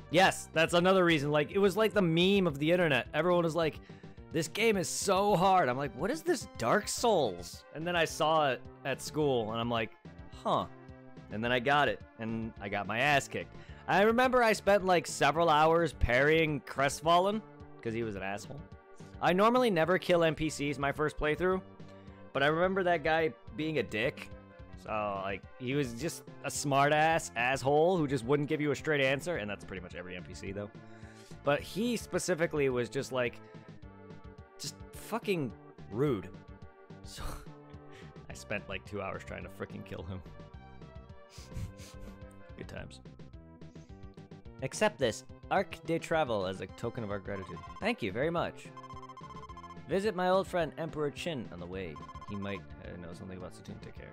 Yes, that's another reason. Like, it was like the meme of the internet. Everyone was like, this game is so hard. I'm like, what is this Dark Souls? And then I saw it at school, and I'm like, huh. And then I got it, and I got my ass kicked. I remember I spent, like, several hours parrying Crestfallen, because he was an asshole. I normally never kill NPCs my first playthrough, but I remember that guy being a dick. So, like, he was just a smart-ass asshole who just wouldn't give you a straight answer, and that's pretty much every NPC, though. But he specifically was just, like, just fucking rude. So, I spent, like, 2 hours trying to freaking kill him. Good times. Accept this Arc de Travel as a token of our gratitude. Thank you very much. Visit my old friend Emperor Chin on the way. He might know something about Satoon. Take care.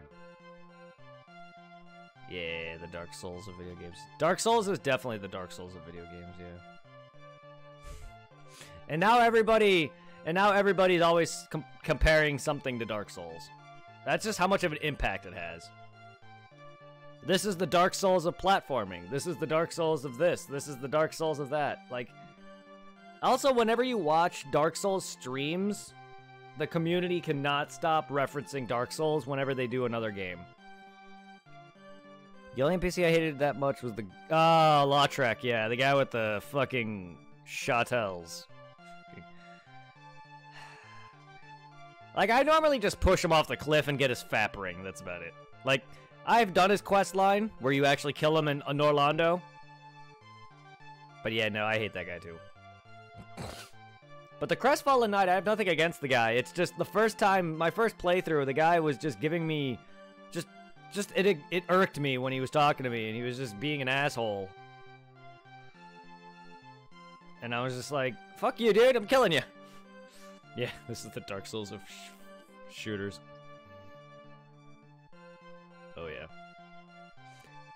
Yeah, the Dark Souls of video games. Dark Souls is definitely the Dark Souls of video games, yeah. And now everybody's always comparing something to Dark Souls. That's just how much of an impact it has. This is the Dark Souls of platforming. This is the Dark Souls of this. This is the Dark Souls of that. Like, also, whenever you watch Dark Souls streams, the community cannot stop referencing Dark Souls whenever they do another game. The only NPC I hated that much was the... Oh, Lautrec, yeah. The guy with the fucking chatels. Like, I normally just push him off the cliff and get his fap ring. That's about it. Like, I've done his quest line where you actually kill him in Norlando. But yeah, no, I hate that guy too. But the Crestfallen Knight, I have nothing against the guy. It's just the first time, my first playthrough, the guy was just giving me... It irked me when he was talking to me, and he was just being an asshole. And I was just like, fuck you, dude, I'm killing you. Yeah, this is the Dark Souls of shooters. Oh, yeah.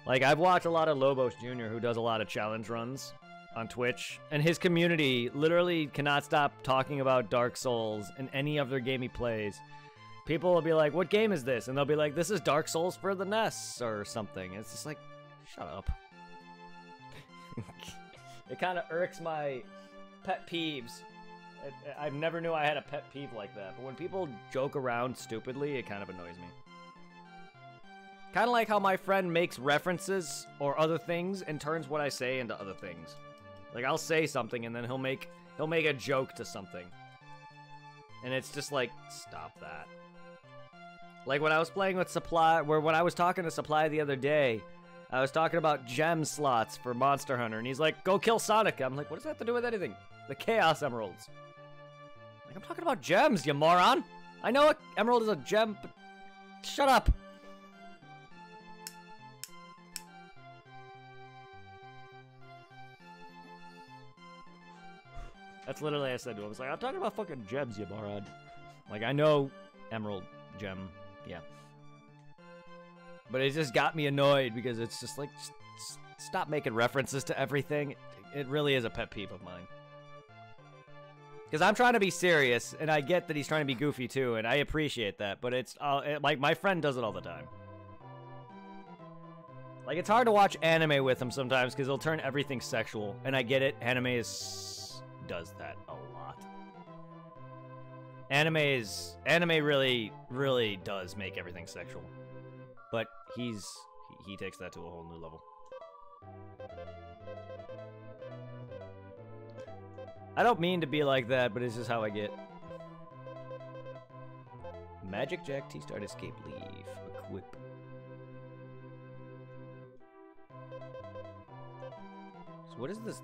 Like, I've watched a lot of Lobos Jr., who does a lot of challenge runs on Twitch, and his community literally cannot stop talking about Dark Souls in any other game he plays. People will be like, what game is this? And they'll be like, this is Dark Souls for the NES or something. It's just like, shut up. It kind of irks my pet peeves. I never knew I had a pet peeve like that. But when people joke around stupidly, it kind of annoys me. Kind of like how my friend makes references or other things and turns what I say into other things. Like, I'll say something and then he'll make a joke to something. And it's just like, stop that. Like when I was playing with Supply, when I was talking to Supply the other day, I was talking about gem slots for Monster Hunter, and he's like, go kill Sonic. I'm like, what does that have to do with anything? The Chaos Emeralds. Like, I'm talking about gems, you moron. I know an emerald is a gem, but shut up. That's literally what I said to him. I was like, I'm talking about fucking gems, you moron. Like, I know emerald, gem, yeah. But it just got me annoyed because it's just like, just stop making references to everything. It really is a pet peeve of mine. Because I'm trying to be serious, and I get that he's trying to be goofy too, and I appreciate that. But it's like my friend does it all the time. Like, it's hard to watch anime with him sometimes because he'll turn everything sexual, and I get it. Anime does that a lot. Anime really does make everything sexual. But he takes that to a whole new level. I don't mean to be like that, but it's just how I get. Magic Jack T-Start Escape Leave. Equip. So what is this?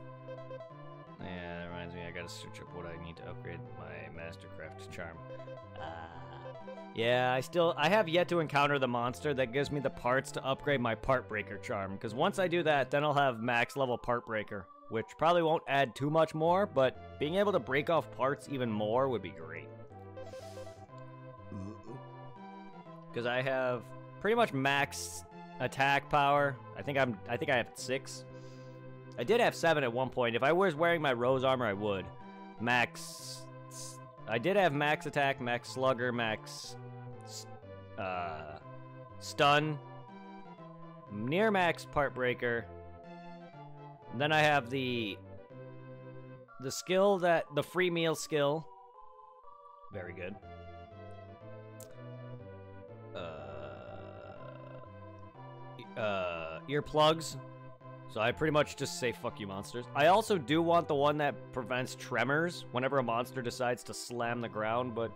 Yeah, that reminds me, I gotta search up what I need to upgrade my Mastercraft charm. Yeah, I have yet to encounter the monster that gives me the parts to upgrade my part breaker charm, because once I do that, then I'll have max level part breaker, which probably won't add too much more, but being able to break off parts even more would be great. Because I have pretty much max attack power. I think I have 6. I did have 7 at one point. If I was wearing my Rose armor, I would. Max... I did have max attack, max slugger, max... stun. Near max part breaker. And then I have the skill that... The free meal skill. Very good. Earplugs. So I pretty much just say fuck you monsters. I also do want the one that prevents tremors whenever a monster decides to slam the ground, but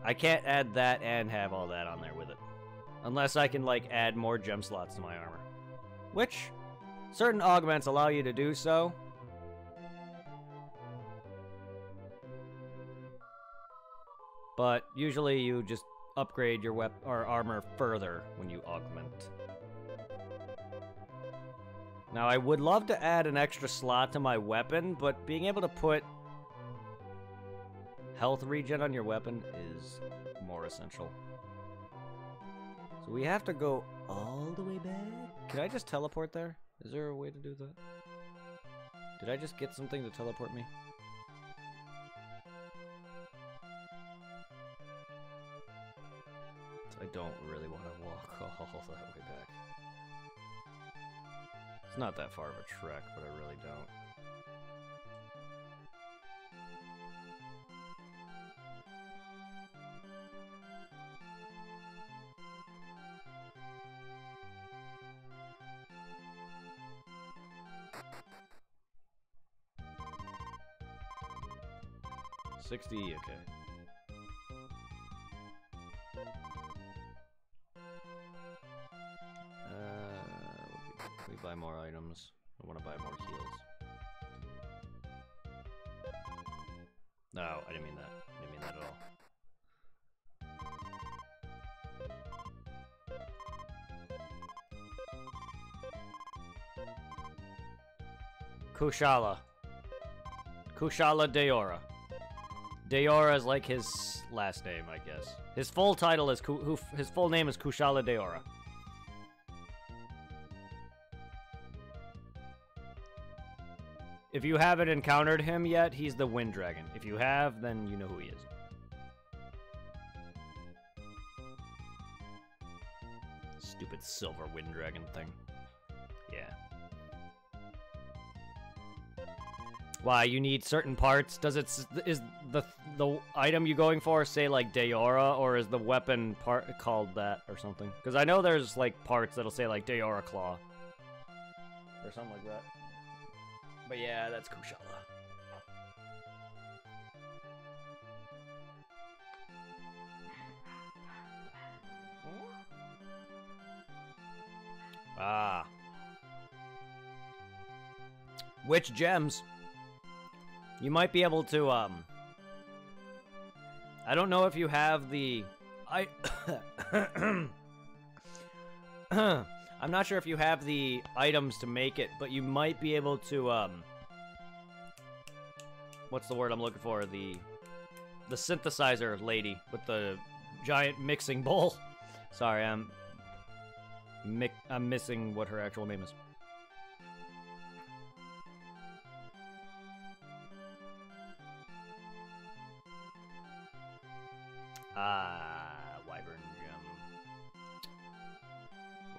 I can't add that and have all that on there with it. Unless I can, like, add more gem slots to my armor. Which, certain augments allow you to do so. But usually you just upgrade your or armor further when you augment. Now, I would love to add an extra slot to my weapon, but being able to put health regen on your weapon is more essential. So we have to go all the way back. Can I just teleport there? Is there a way to do that? Did I just get something to teleport me? I don't really want to walk all that way back. It's not that far of a trek, but I really don't. $60, okay. We buy more items. I want to buy more heals. No, I didn't mean that. I didn't mean that at all. Kushala. Kushala Daora. Daora is like his last name, I guess. His full title is his full name is Kushala Daora. If you haven't encountered him yet, he's the Wind Dragon. If you have, then you know who he is. Stupid silver Wind Dragon thing. Yeah. Why, you need certain parts? Does it is the item you're going for say like Daora, or is the weapon part called that or something? Because I know there's like parts that'll say like Daora Claw or something like that. But yeah, that's Kushala. Ah. Which gems? You might be able to, I don't know if you have the... I'm not sure if you have the items to make it, but you might be able to, what's the word I'm looking for? The synthesizer lady with the giant mixing bowl. Sorry, I'm missing what her actual name is. Wyvern gem.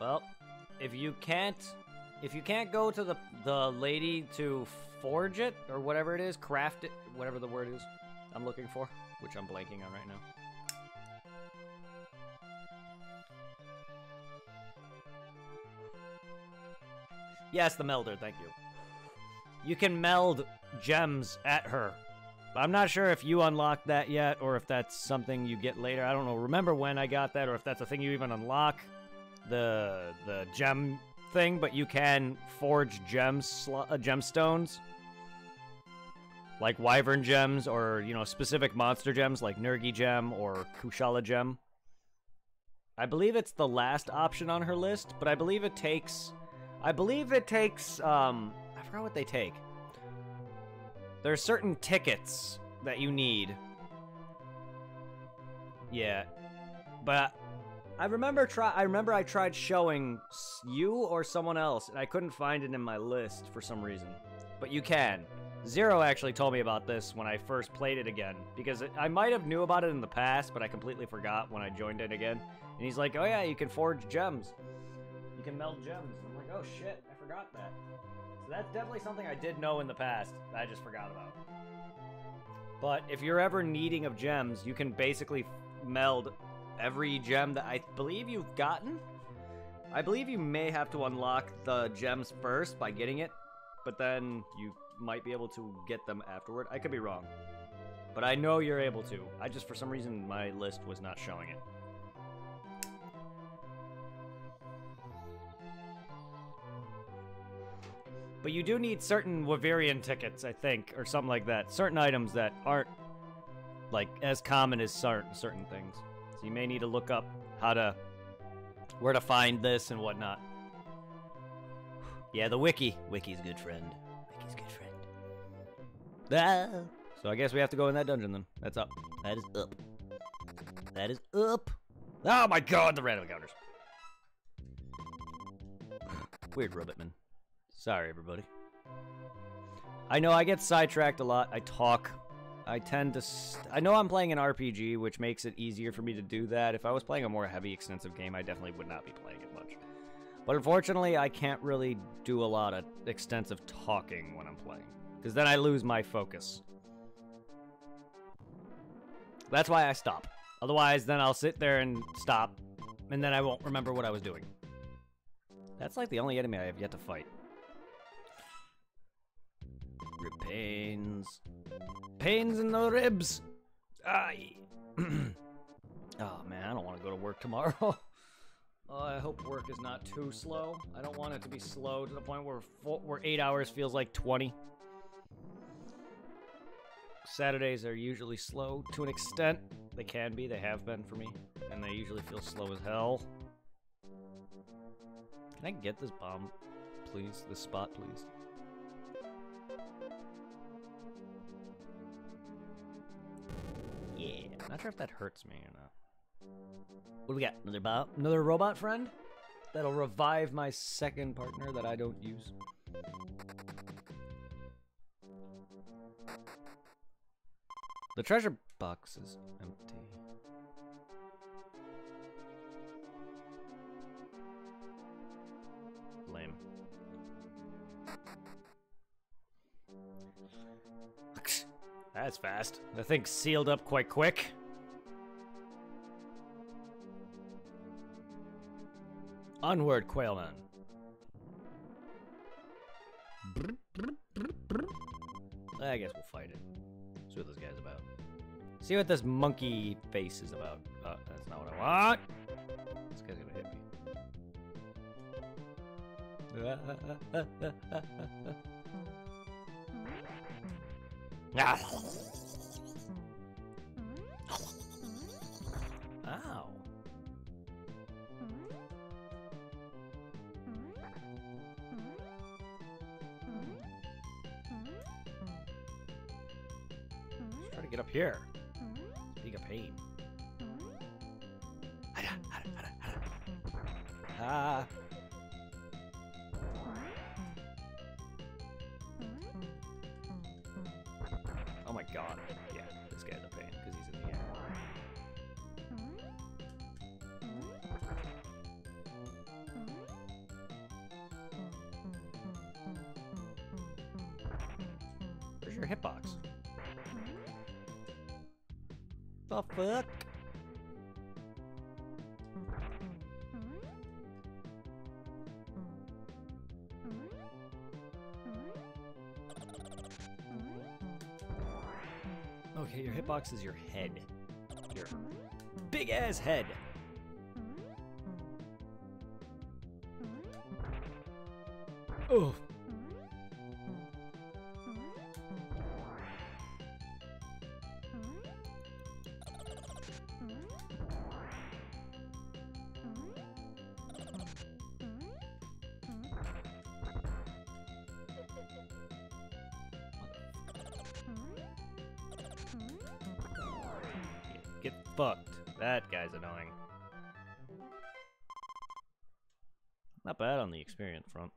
Well, if you can't go to the lady to forge it or whatever it is, craft it, whatever the word is I'm looking for, which I'm blanking on right now. Yes, the melder, thank you. You can meld gems at her. But I'm not sure if you unlocked that yet, or if that's something you get later. I don't know. Remember when I got that, or if that's a thing you even unlock, the gem thing. But you can forge gemstones, like Wyvern gems, or specific monster gems like Nergi gem or Kushala gem. I believe it's the last option on her list, but I believe it takes. I forgot what they take. There's certain tickets that you need. Yeah. But I remember I tried showing you or someone else, and I couldn't find it in my list for some reason. But you can. Zero actually told me about this when I first played it again, because I might have knew about it in the past, but I completely forgot when I joined it again. And he's like, oh yeah, you can forge gems. You can meld gems. I'm like, oh shit, I forgot that. So that's definitely something I did know in the past that I just forgot about. But if you're ever needing of gems, you can basically meld every gem that I believe you've gotten. I believe you may have to unlock the gems first by getting it, but then you might be able to get them afterward. I could be wrong. But I know you're able to. I just, for some reason, my list was not showing it. But you do need certain Wyverian tickets, I think, or something like that. Certain items that aren't, like, as common as certain things. So you may need to look up where to find this and whatnot. Yeah, the wiki. Wiki's good friend. Wiki's good friend. Ah. So I guess we have to go in that dungeon then. That's up. That is up. That is up. Oh my god, the random encounters. Weird Rubbitman. Sorry, everybody. I know I get sidetracked a lot. I talk. I tend to... I know I'm playing an RPG, which makes it easier for me to do that. If I was playing a more heavy, extensive game, I definitely would not be playing it much. But unfortunately, I can't really do a lot of extensive talking when I'm playing, because then I lose my focus. That's why I stop. Otherwise, then I'll sit there and stop, and then I won't remember what I was doing. That's like the only enemy I have yet to fight. Rib pains. Pains in the ribs. Aye. Oh, man, I don't want to go to work tomorrow. Oh, I hope work is not too slow. I don't want it to be slow to the point where 8 hours feels like 20. Saturdays are usually slow to an extent. They can be. They have been for me. And they usually feel slow as hell. Can I get this bomb, please? This spot, please? Yeah. Not sure if that hurts me or not. What do we got? Another robot friend? That'll revive my second partner that I don't use. The treasure box is empty. Lame. That's fast. The thing's sealed up quite quick. Onward, Quailman. I guess we'll fight it. See what this guy's about. See what this monkey face is about. Oh, that's not what I want. This guy's gonna hit me. Ow. Let's try to get up here. It's being a pain. Ah. Oh my god. Yeah, this guy's a pain because he's in the air. Where's your hitbox? The fuck? Okay, your hitbox is your head. Your big ass head. Oh. Get fucked. That guy's annoying. Not bad on the experience front.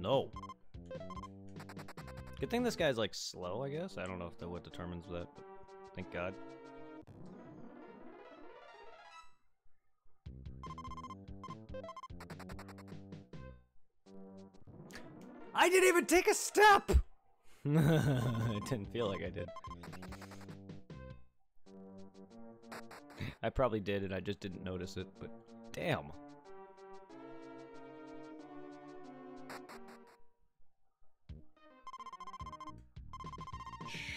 No. Good thing this guy's like slow, I guess. I don't know if that what determines that, but thank God. I didn't even take a step! It didn't feel like I did. I probably did and I just didn't notice it, but damn.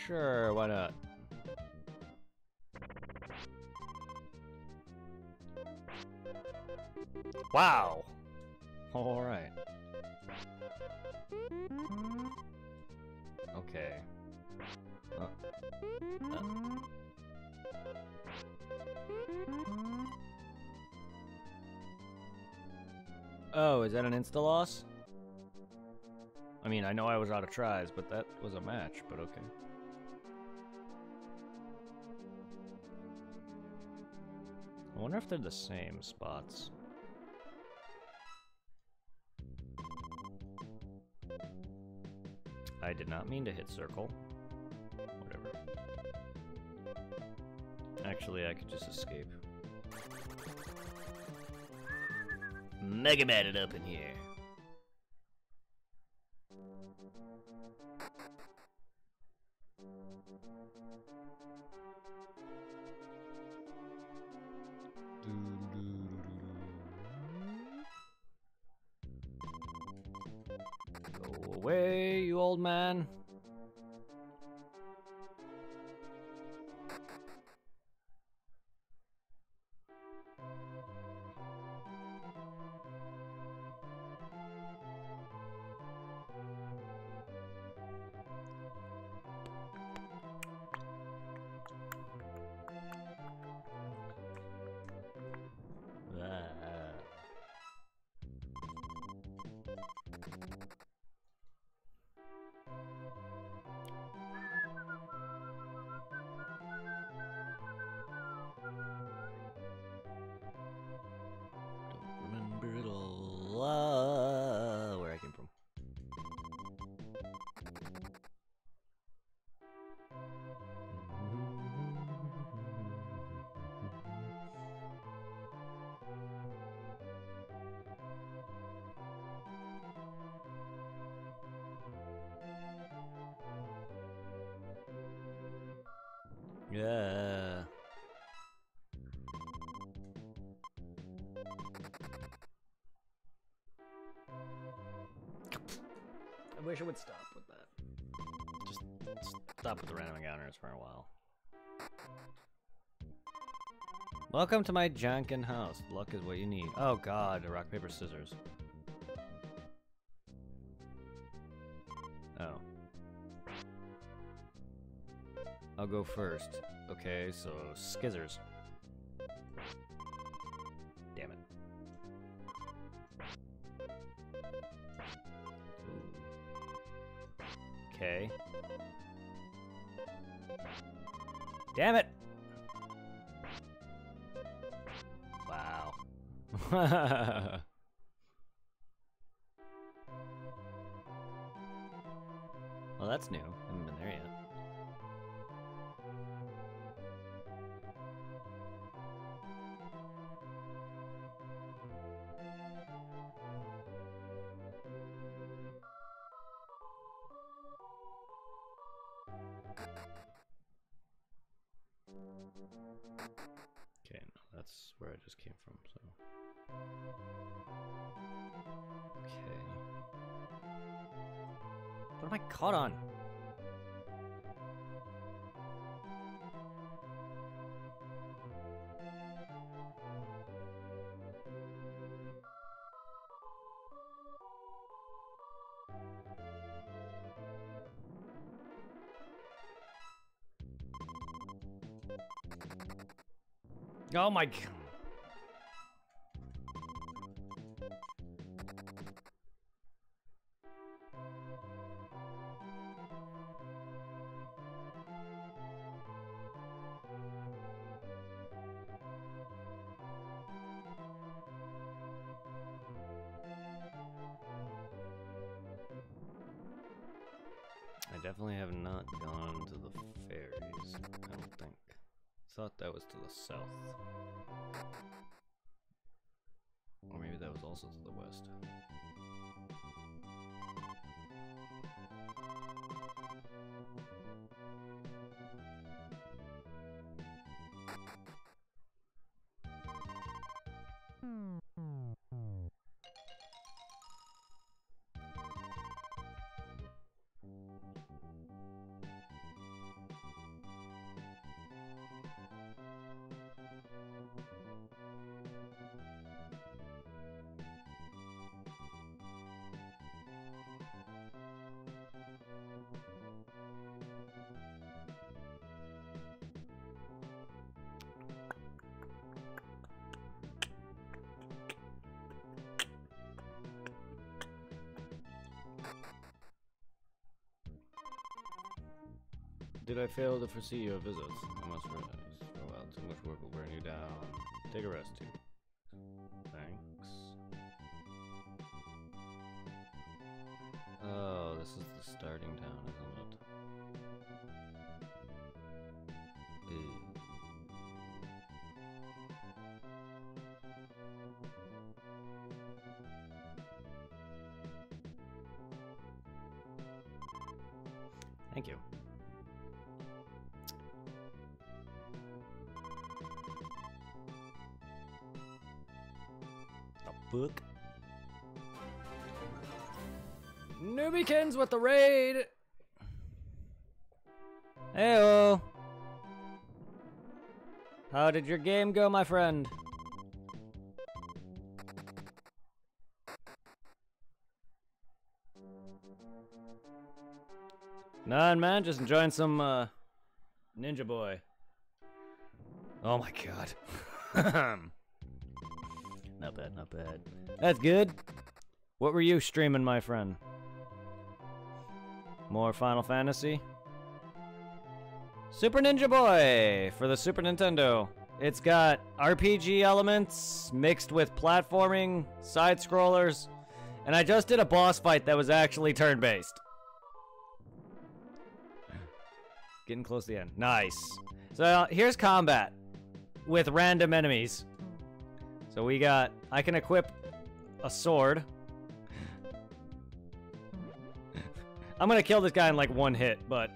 Sure, why not? Wow! Alright. Okay. Oh, is that an insta-loss? I mean, I know I was out of tries, but that was a match, but okay. I wonder if they're the same spots. I did not mean to hit circle. Whatever. Actually, I could just escape. Mega Man it up in here. Go away, you old man. Remember it all. Where I came from. Yeah. I wish I would stop with that. Just stop with the random encounters for a while. Welcome to my Janken house. Luck is what you need. Oh god, rock, paper, scissors. Oh. I'll go first. Okay, so skizzers. Damn it. Okay. Damn it! Wow. Well, that's new. I haven't been there yet. Okay, no, that's where I just came from, so. Okay. What am I caught on? Oh my god. I definitely have not gone to the ferries. I don't think. Thought that was to the south. Or maybe that was also to the west. Did I fail to foresee your visit? I must realize. Oh well, too much work will wear you down. Take a rest, too. Thanks. Oh, this is the starting town, isn't it? Ew. Thank you. Book. Noobykins with the raid. Heyo. How did your game go, my friend? None, man. Just enjoying some Ninja Boy. Oh my god. Not bad, not bad. That's good. What were you streaming, my friend? More Final Fantasy? Super Ninja Boy for the Super Nintendo. It's got RPG elements mixed with platforming, side-scrollers, and I just did a boss fight that was actually turn-based. Getting close to the end. Nice. So here's combat with random enemies. So we got, I can equip a sword. I'm gonna kill this guy in like one hit, but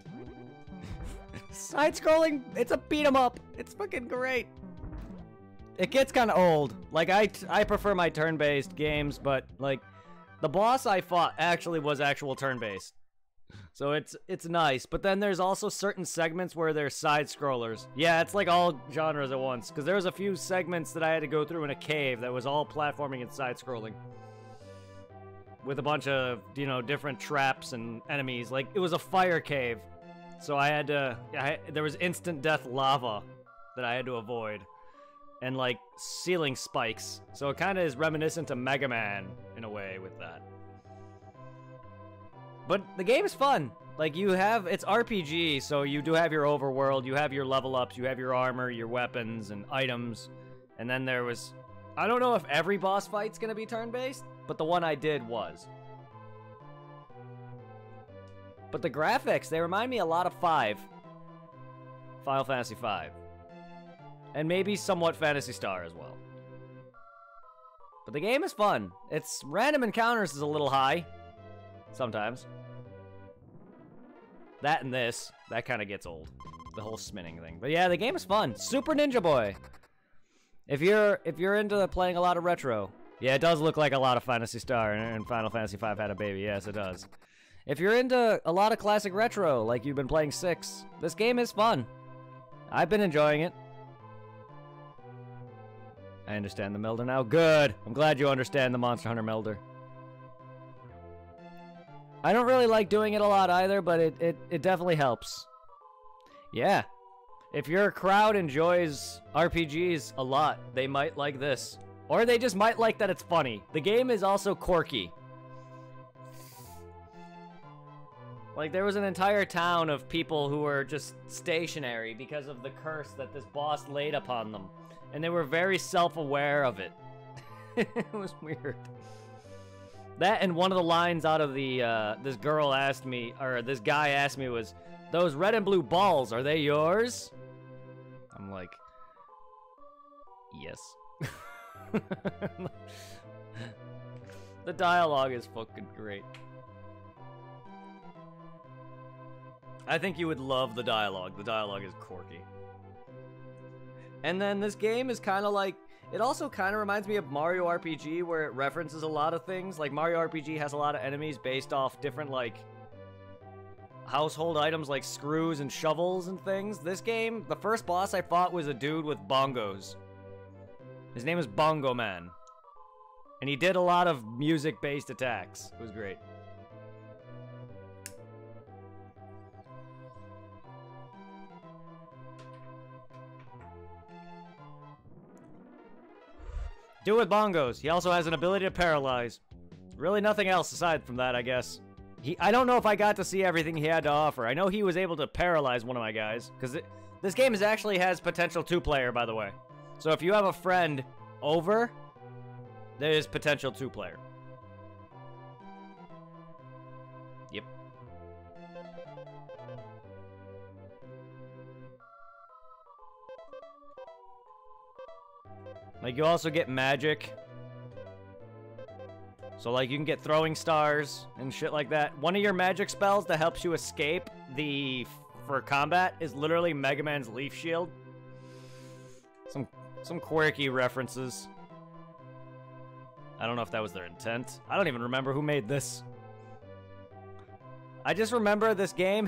side-scrolling, it's a beat 'em up. It's fucking great. It gets kind of old. Like I prefer my turn-based games, but like the boss I fought actually was actual turn-based. So it's nice, but then there's also certain segments where there's side-scrollers. Yeah, it's like all genres at once, because there was a few segments that I had to go through in a cave that was all platforming and side-scrolling. With a bunch of, you know, different traps and enemies. Like, it was a fire cave, so I had to, there was instant death lava that I had to avoid. And, like, ceiling spikes. So it kind of is reminiscent to Mega Man, in a way, with that. But the game is fun. Like, you have, it's RPG, so you do have your overworld, you have your level ups, you have your armor, your weapons, and items. And then there was, I don't know if every boss fight's gonna be turn-based, but the one I did was. But the graphics, they remind me a lot of 5. Final Fantasy V. And maybe somewhat Phantasy Star as well. But the game is fun. Its random encounters is a little high. Sometimes. That and this, that kind of gets old. The whole spinning thing. But yeah, the game is fun. Super Ninja Boy. If you're into playing a lot of retro, yeah, it does look like a lot of Phantasy Star and Final Fantasy V had a baby. Yes, it does. If you're into a lot of classic retro, like you've been playing 6, this game is fun. I've been enjoying it. I understand the Melder now. Good. I'm glad you understand the Monster Hunter Melder. I don't really like doing it a lot either, but it definitely helps. Yeah. If your crowd enjoys RPGs a lot, they might like this. Or they just might like that it's funny. The game is also quirky. Like, there was an entire town of people who were just stationary because of the curse that this boss laid upon them. And they were very self-aware of it. It was weird. That and one of the lines out of the this girl asked me, or this guy asked me, was, "Those red and blue balls, are they yours?" I'm like, yes. The dialogue is fucking great. I think you would love the dialogue. The dialogue is quirky. And then this game is kind of like, it also kind of reminds me of Mario RPG, where it references a lot of things. Like, Mario RPG has a lot of enemies based off different, like, household items like screws and shovels and things. This game, the first boss I fought was a dude with bongos. His name is Bongo Man. And he did a lot of music-based attacks. It was great. Do with bongos. He also has an ability to paralyze. Really nothing else aside from that, I guess. I don't know if I got to see everything he had to offer. I know he was able to paralyze one of my guys. Because this game actually has potential 2-player, by the way. So if you have a friend over, there is potential 2-player. Yep. Like, you also get magic. So, like, you can get throwing stars and shit like that. One of your magic spells that helps you escape for combat is literally Mega Man's Leaf Shield. Some quirky references. I don't know if that was their intent. I don't even remember who made this. I just remember this game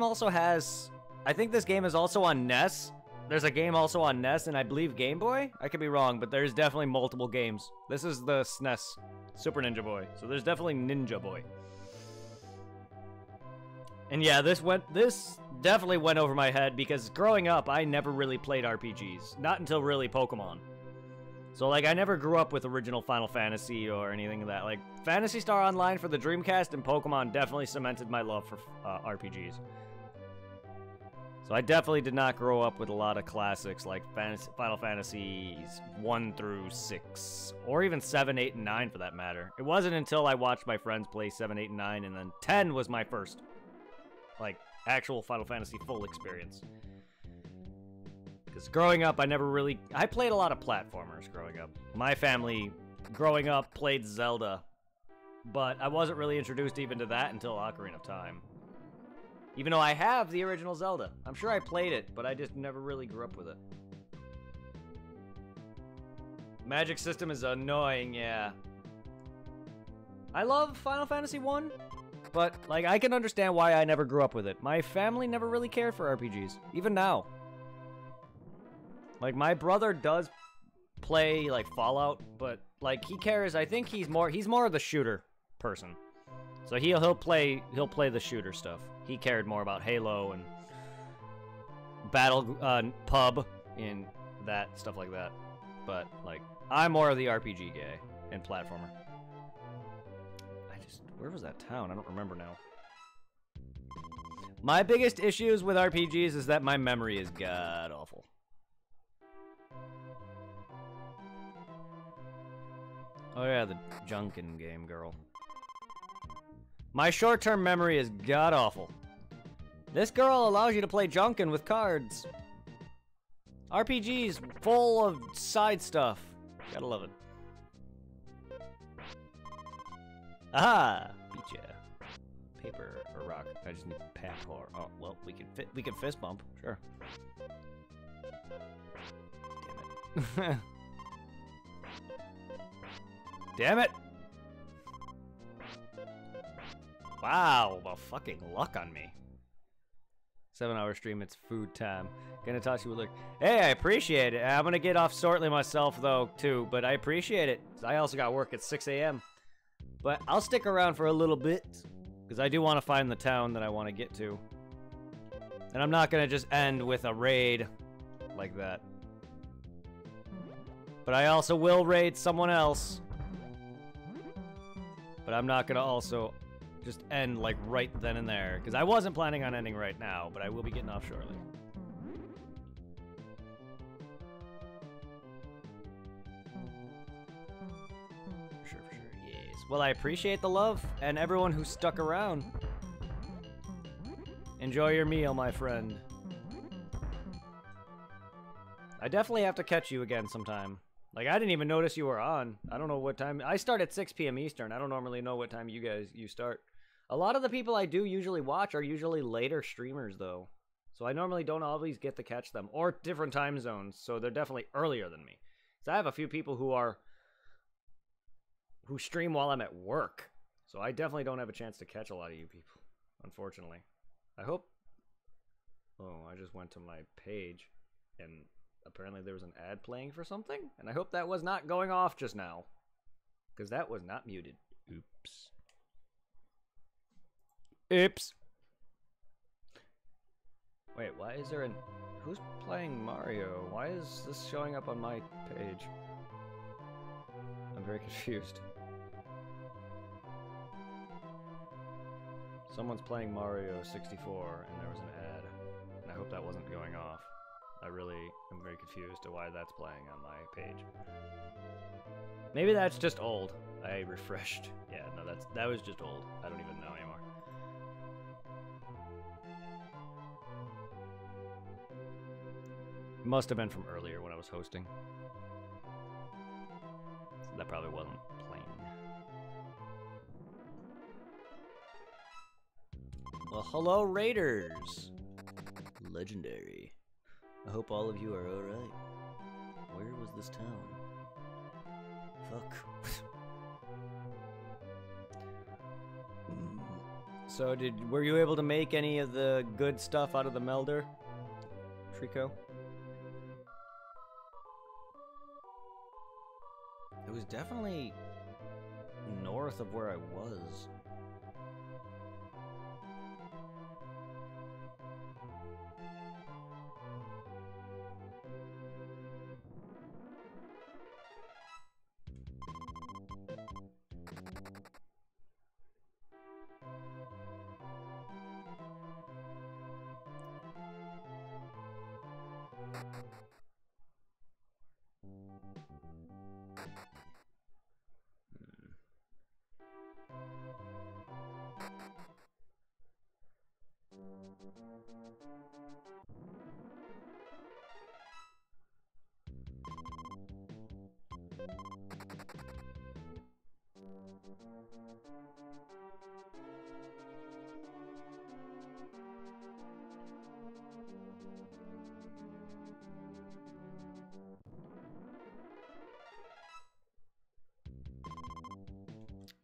also has, I think this game is also on NES. There's a game also on NES and I believe Game Boy? I could be wrong, but there's definitely multiple games. This is the SNES, Super Ninja Boy. So there's definitely Ninja Boy. And yeah, this definitely went over my head because growing up, I never really played RPGs. Not until really Pokemon. So, like, I never grew up with original Final Fantasy or anything of that. Like, Phantasy Star Online for the Dreamcast and Pokemon definitely cemented my love for RPGs. So I definitely did not grow up with a lot of classics like Final Fantasies 1 through 6. Or even 7, 8, and 9 for that matter. It wasn't until I watched my friends play 7, 8, and 9, and then 10 was my first, like, actual Final Fantasy full experience. Because growing up, I played a lot of platformers growing up. My family, growing up, played Zelda. But I wasn't really introduced even to that until Ocarina of Time. Even though I have the original Zelda. I'm sure I played it, but I just never really grew up with it. Magic system is annoying, yeah. I love Final Fantasy 1, but, like, I can understand why I never grew up with it. My family never really cared for RPGs, even now. Like, my brother does play, like, Fallout, but, like, he cares. I think he's more of the shooter person. So he'll play the shooter stuff. He cared more about Halo and Pub and that stuff like that. But, like, I'm more of the RPG guy and platformer. Where was that town? I don't remember now. My biggest issues with RPGs is that my memory is god awful. Oh yeah, the Junkin game, girl. My short-term memory is god awful. This girl allows you to play Junkin with cards. RPGs full of side stuff. Gotta love it. Aha! Beat ya. Paper or rock. I just need paper. Oh, well, we can fist bump. Sure. Damn it. Damn it! Wow, the fucking luck on me. 7-hour stream, it's food time. Gonna talk to you, look. Hey, I appreciate it. I'm gonna get off shortly myself, though, too, but I appreciate it. I also got work at 6 a.m. But I'll stick around for a little bit, because I do want to find the town that I want to get to. And I'm not gonna just end with a raid like that. But I also will raid someone else. But I'm not gonna also just end, like, right then and there. Because I wasn't planning on ending right now, but I will be getting off shortly. For sure, yes. Well, I appreciate the love and everyone who stuck around. Enjoy your meal, my friend. I definitely have to catch you again sometime. Like, I didn't even notice you were on. I don't know what time. I start at 6 p.m. Eastern. I don't normally know what time you start. A lot of the people I do usually watch are usually later streamers, though. So I normally don't always get to catch them. Or different time zones, so they're definitely earlier than me. So I have a few people who stream while I'm at work. So I definitely don't have a chance to catch a lot of you people, unfortunately. I hope... Oh, I just went to my page, and apparently there was an ad playing for something, and I hope that was not going off just now, because that was not muted. Oops. Oops. Wait, why is there an... Who's playing Mario? Why is this showing up on my page? I'm very confused. Someone's playing Mario 64, and there was an ad. And I hope that wasn't going off. I really am very confused to why that's playing on my page. Maybe that's just old. I refreshed. Yeah, no, that was just old. I don't even know anymore. It must have been from earlier when I was hosting. So that probably wasn't playing. Well, hello, Raiders! Legendary. I hope all of you are alright. Where was this town? Fuck. So were you able to make any of the good stuff out of the melder, Trico? It was definitely north of where I was.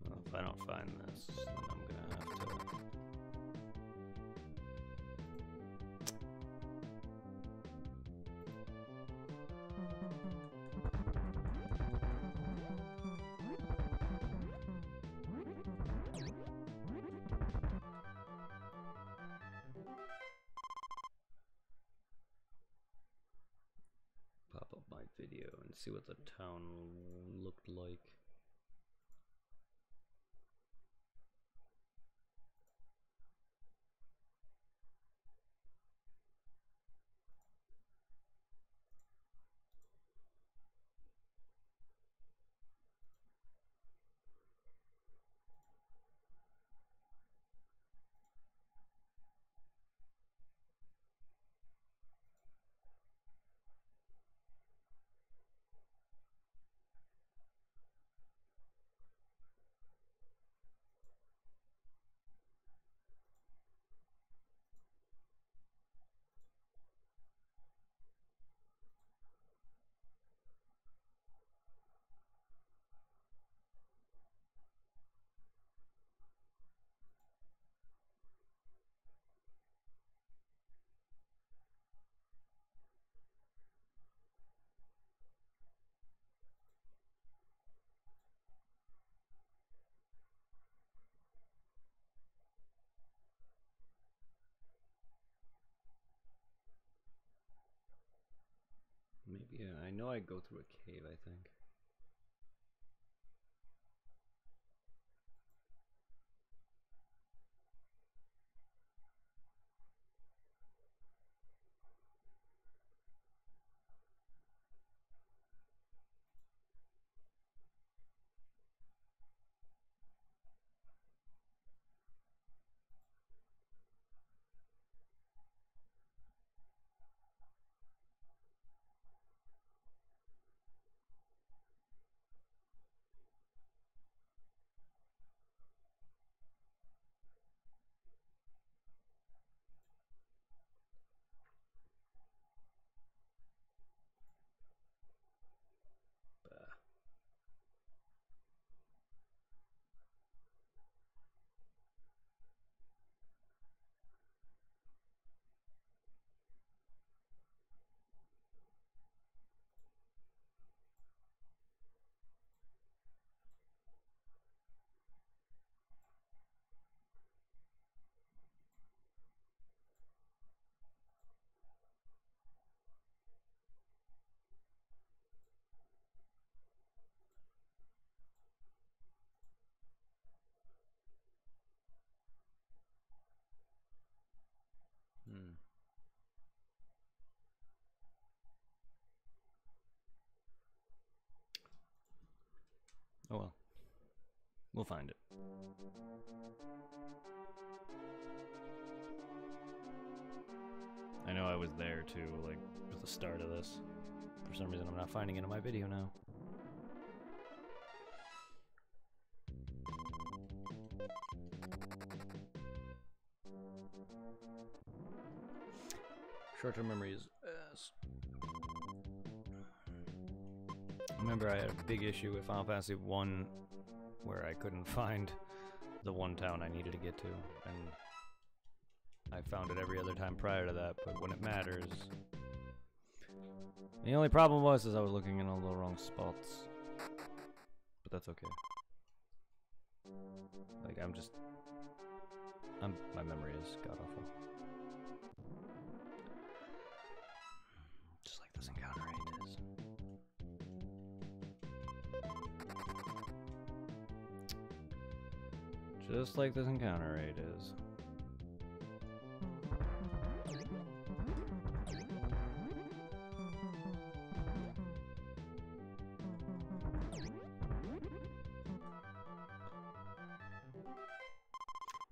Well, if I don't find this, then I'm gonna have to... pop up my video and see what the town looked like. Maybe, I know I go through a cave, I think. Oh well. We'll find it. I know I was there too, like, at the start of this. For some reason, I'm not finding it in my video now. Short-term memory is ass. I remember I had a big issue with Final Fantasy 1 where I couldn't find the one town I needed to get to, and I found it every other time prior to that, but when it matters... The only problem was I was looking in all the wrong spots. But that's okay. Like, my memory is god-awful. Just like this encounter rate is. Just like this encounter rate is.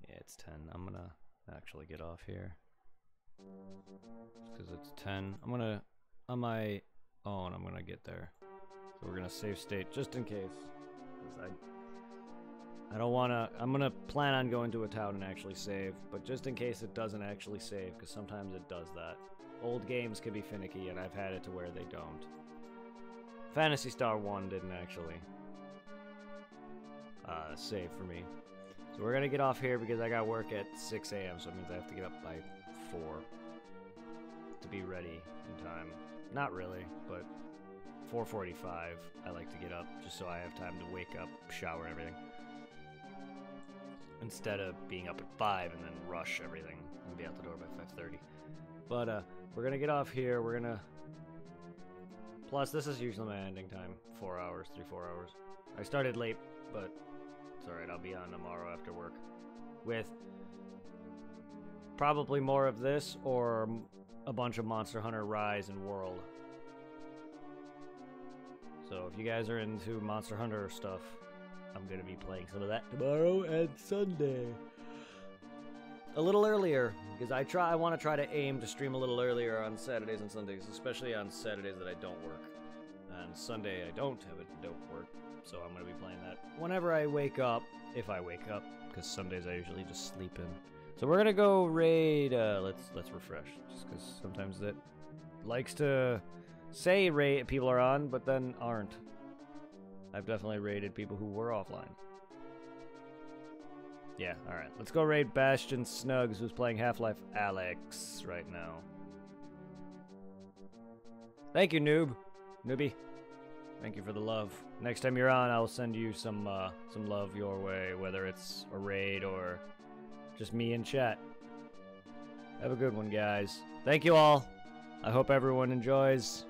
Yeah, it's 10. I'm gonna actually get off here. Because it's 10. I'm gonna, on my own, I'm gonna get there. So we're gonna save state just in case. Because I don't wanna, I'm gonna plan on going to a town and actually save, but just in case it doesn't actually save, because sometimes it does that. Old games can be finicky, and I've had it to where they don't. Phantasy Star 1 didn't actually save for me. So we're gonna get off here because I got work at 6 a.m., so it means I have to get up by 4 to be ready in time. Not really, but 4:45 I like to get up just so I have time to wake up, shower, and everything. Instead of being up at 5 and then rush everything and be out the door by 5:30. But we're gonna get off here. We're gonna. Plus, this is usually my ending time. 4 hours, 3-4 hours. I started late, but it's alright. I'll be on tomorrow after work with probably more of this or a bunch of Monster Hunter Rise and World. So if you guys are into Monster Hunter stuff, I'm gonna be playing some of that tomorrow and Sunday. A little earlier, because I want to try to aim to stream a little earlier on Saturdays and Sundays, especially on Saturdays that I don't work. And Sunday I don't work, so I'm gonna be playing that whenever I wake up, if I wake up, because Sundays I usually just sleep in. So we're gonna go raid. Let's refresh, just because sometimes it likes to say raid people are on, but then aren't. I've definitely raided people who were offline. Yeah, alright. Let's go raid Bastion Snugs, who's playing Half-Life Alyx right now. Thank you, Newbie. Thank you for the love. Next time you're on, I'll send you some love your way, whether it's a raid or just me in chat. Have a good one, guys. Thank you all. I hope everyone enjoys.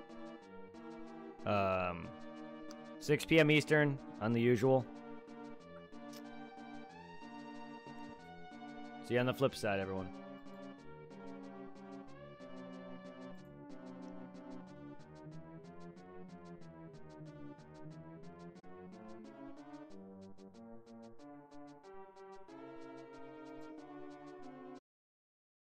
6 p.m. Eastern on the usual. See you on the flip side, everyone.